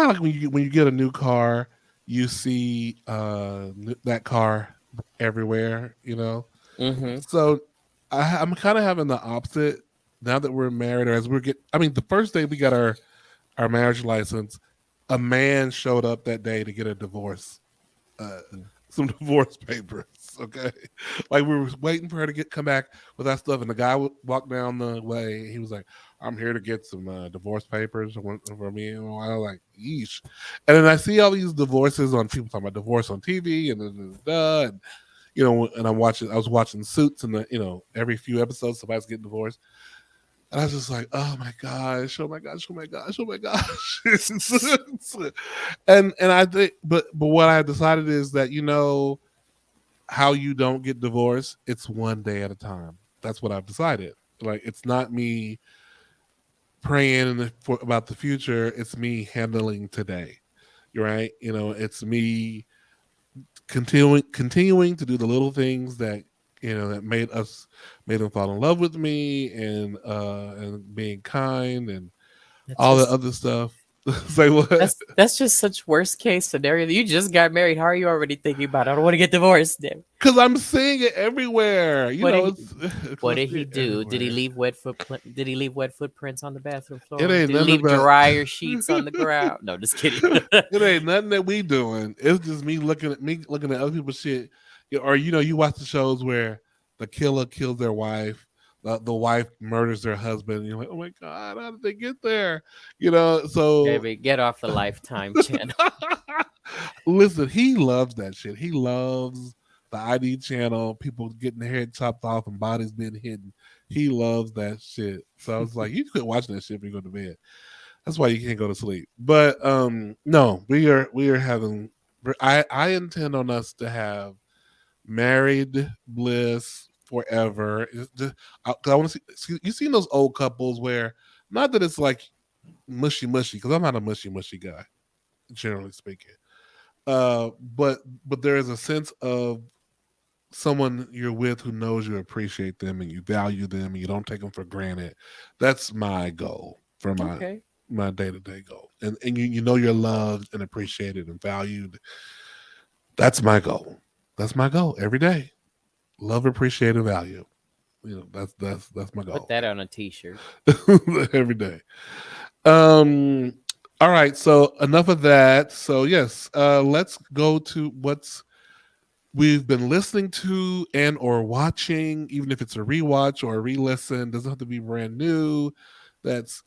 like, when you get a new car, you see that car everywhere. Mm-hmm. So I'm kind of having the opposite. now that we're married, or as we're I mean, the first day we got our marriage license, a man showed up that day to get a divorce, uh, some divorce papers. Okay, like we were waiting for her to come back with that stuff, and the guy walked down the way. He was like, "I'm here to get some divorce papers for me." And I was like, "Yeesh!" And then I see all these divorces on people talking about divorce on TV, and you know, and I was watching Suits, and every few episodes somebody's getting divorced. And I was just like, oh my gosh, oh my gosh, oh my gosh, oh my gosh. And I think but what I decided is that how you don't get divorced, it's one day at a time. That's what I've decided. Like it's not me praying about the future, it's me handling today. You're right. It's me continuing to do the little things that that made them fall in love with me, and being kind and That's all the just other stuff. Say what? that's just such worst case scenario. You just got married. How are you already thinking about it? I don't want to get divorced. Damn. Because I'm seeing it everywhere. What did he, It's what I did see he it do? Did he everywhere. leave Did he leave wet footprints on the bathroom It floor? ain't Did he none leave about. dryer sheets on the ground? No, just kidding. It ain't nothing that we doing. It's just me looking at other people's shit. Or you watch the shows where the killer kills their wife, the wife murders their husband. And you're like, oh my god, how did they get there? So Baby, get off the Lifetime channel. listen, he loves that shit. He loves the ID channel, people getting their head chopped off and bodies being hidden. He loves that shit. So I was like, you quit watching that shit when you go to bed. That's why you can't go to sleep. But no, we are having. I intend on us to have married bliss forever. I want to see. You seen those old couples where not that it's like mushy mushy, because I'm not a mushy mushy guy, generally speaking. But there is a sense of someone you're with who knows you appreciate them and you value them and you don't take them for granted. That's my goal for Okay. my day to day goal. And you know you're loved and appreciated and valued. That's my goal. That's my goal every day. Love, appreciate, and value. That's my Put goal that on a t-shirt. every day. Um. All right. So enough of that. So yes, let's go to what's we've been listening to and or watching, even if it's a rewatch or a re-listen. Doesn't have to be brand new. That's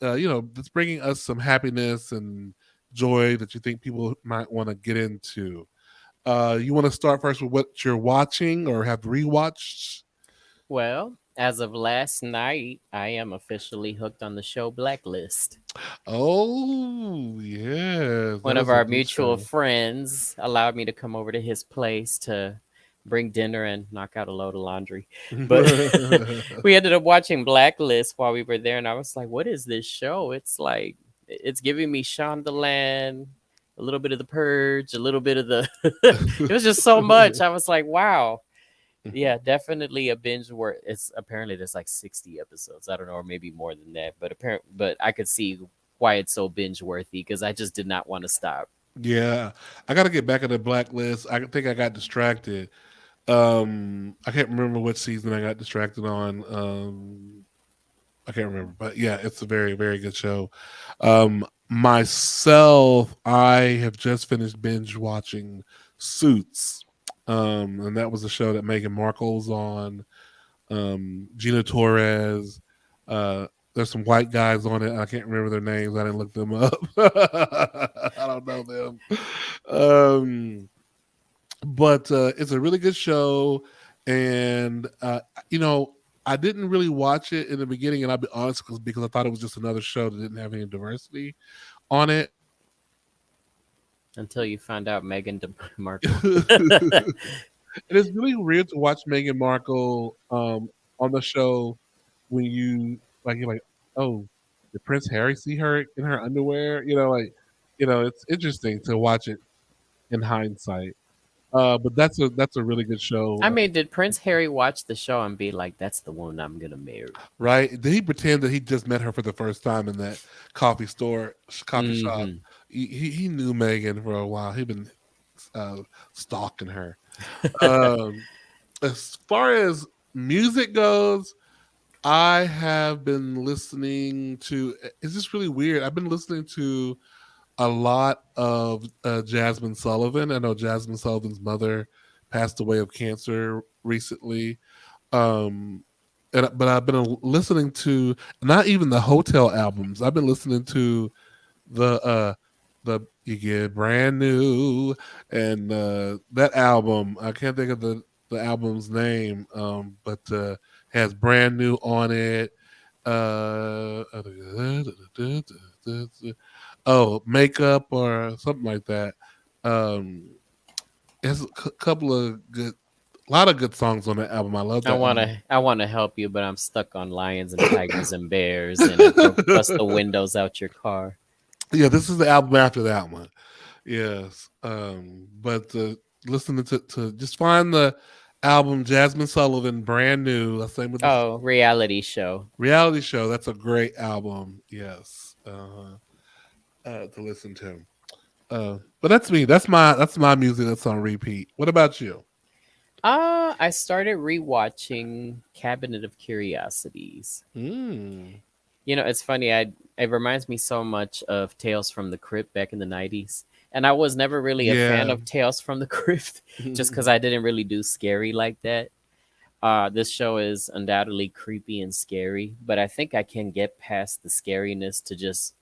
bringing us some happiness and joy that you think people might want to get into. You want to start first with what you're watching or have rewatched? Well, as of last night, I am officially hooked on the show Blacklist. Oh yes, One that of is a our good mutual show. friends allowed me to come over to his place to bring dinner and knock out a load of laundry. But we ended up watching Blacklist while we were there, and I was like, "What is this show?" It's like it's giving me Shondaland, a little bit of The Purge, a little bit of the. It was just so much. I was like, "Wow." Yeah, definitely a binge worth. It's apparently there's like 60 episodes. I don't know, or maybe more than that. But I could see why it's so binge worthy because I just did not want to stop. Yeah, I got to get back on the blacklist. I think I got distracted. I can't remember which season I got distracted on. I can't remember, but yeah, it's a very, very good show. Myself, I have just finished binge watching Suits, and that was a show that Meghan Markle's on. Gina Torres. Uh, there's some white guys on it. I can't remember their names. I didn't look them up. I don't know them. Um, but it's a really good show, and you know, I didn't really watch it in the beginning, and I'll be honest, because I thought it was just another show that didn't have any diversity on it. Until you found out Markle. And it's really weird to watch Meghan Markle on the show when you're like, oh, did Prince Harry see her in her underwear? It's interesting to watch it in hindsight. But that's a really good I show, mean, did Prince Harry watch the show and be like, "That's the one I'm gonna marry"? right? Did he pretend that he just met her for the first time in that coffee shop? Mm-hmm. He knew Megan for a while. He'd been uh, stalking her. Um, as far as music goes, I have been listening to. It's just really weird. I've been listening to a lot of Jasmine Sullivan. I know Jasmine Sullivan's mother passed away of cancer recently. Um, but I've been listening to not even the Hotel albums. I've been listening to the you get brand new and that album. I can't think of the album's name, but has brand new on it. Uh, oh, makeup or something like that. Um, there's couple of good, a lot of good songs on that album. I love that album. I wanna help you, but I'm stuck on lions and tigers and bears, and I broke bust the windows out your car. Yeah, this is the album after that one. Yes, but listening to just find the album Jasmine Sullivan, brand new. That's the name of the Oh, reality show. reality show. That's a great album. Yes, to listen to. But that's me. That's my music that's on repeat. What about you? I started rewatching Cabinet of Curiosities. Mm. It's funny. It reminds me so much of Tales from the Crypt back in the '90s, and I was never really a fan Yeah. of Tales from the Crypt, just because I didn't really do scary like that. This show is undoubtedly creepy and scary, but I think I can get past the scariness to just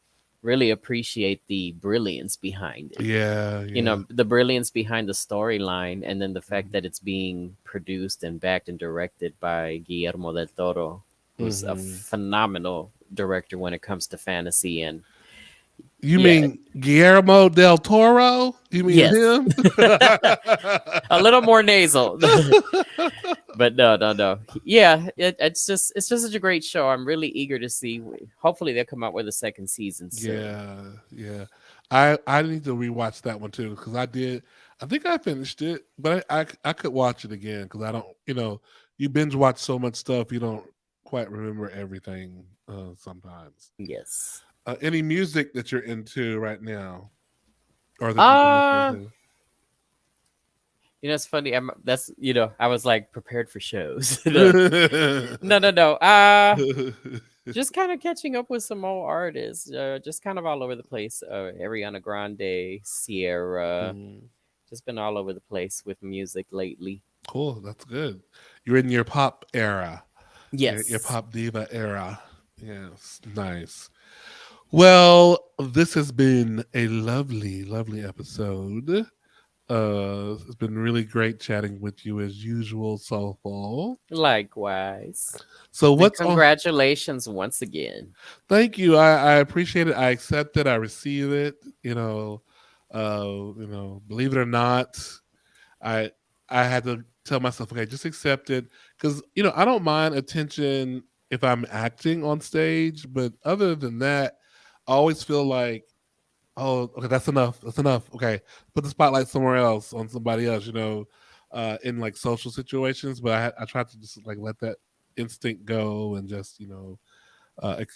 really appreciate the brilliance behind it. Yeah, yeah. The brilliance behind the storyline, and then the fact Mhm. that it's being produced and backed and directed by Guillermo del Toro, who's a Mhm. phenomenal director when it comes to fantasy. And You yeah, mean Guillermo del Toro? You mean yes, him? a little more nasal. But no, no, no. Yeah, it's just such a great show. I'm really eager to see. Hopefully, they'll come out with a second season soon. Yeah, yeah. I need to rewatch that one too because I did. I think I finished it, but I could watch it again because I don't. You binge watch so much stuff, you don't quite remember everything sometimes. Yes. Any music that you're into right now, or that you've been Uh listening it's funny. I was like prepared for shows. No, to? no, no, no. Just kind of catching up with some old artists. Just kind of all over the place. Ariana Grande, Sierra. Mm, Just been all over the place with music lately. cool, that's good. You're in your pop era, your Yes. pop diva era. Yes, nice. Well, this has been a lovely, lovely episode. It's been really great chatting with you as usual, Soulful. Likewise. So And what's on? congratulations once again. Thank you. I appreciate it. I accept it. I receive it. Believe it or not, I I had to tell myself, okay, just accept it because I don't mind attention if I'm acting on stage, but other than that, I always feel like, oh, okay, that's enough. That's enough. Okay, put the spotlight somewhere else on somebody else. In like social situations, but I try to just like let that instinct go and just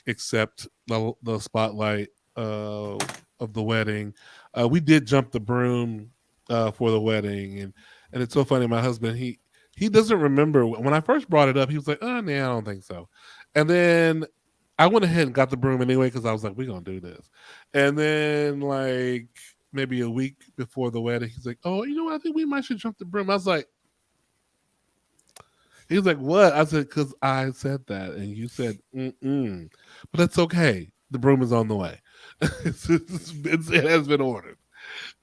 accept the spotlight of the wedding. We did jump the broom for the wedding, and it's so funny. My husband he doesn't remember when I first brought it up. He was like, "Oh, nah, I don't think so," and then I went ahead and got the broom anyway because I was like, "We're gonna do this," and then like maybe a week before the wedding, he's like, "Oh, you know what? I think we might should jump the broom." I was like, he was like, "What?" I said, "Because I said that, and you said, mm-mm. But that's okay. The broom is on the way. It has been ordered."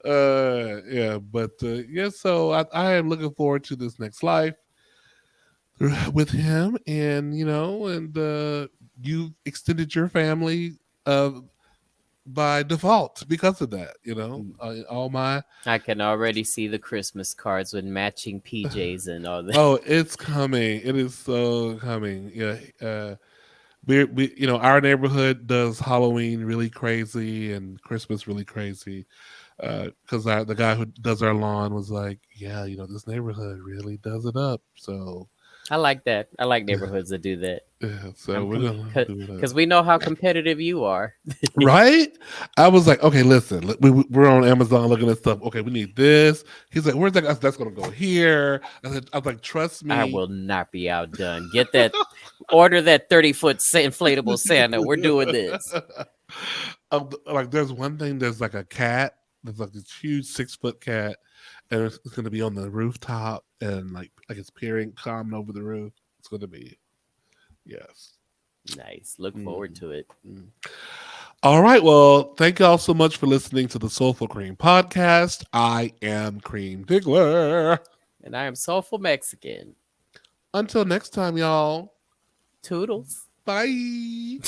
Yeah, but yeah. So I am looking forward to this next life with him, and you extended your family uh, by default because of that. All my I can already see the Christmas cards with matching PJs and all that. oh, it's coming. It is so coming. Yeah. Our neighborhood does Halloween really crazy and Christmas really crazy. Because the guy who does our lawn was like, yeah, this neighborhood really does it up. So I like that. I like neighborhoods that do that. Yeah, so I'm we're gonna do that. because we know how competitive you are. Right? I was like, okay, listen, we're on Amazon looking at stuff. Okay, we need this. He's like, where's that? That's gonna go here. I was like, trust I me. will not be outdone. Get that, order that 30-foot inflatable Santa. We're doing this. Like, there's one thing. There's like a cat. There's like this huge 6 foot cat, and it's gonna be on the rooftop, and like it's peering, climbing over the roof. It's gonna be yes. Nice. Look forward Mm, to it. mm. All right. Well, thank y'all so much for listening to the Soulful Cream podcast. I am Cream Diggler. And I am soulful Mexican. Until next time, y'all. Toodles. Bye.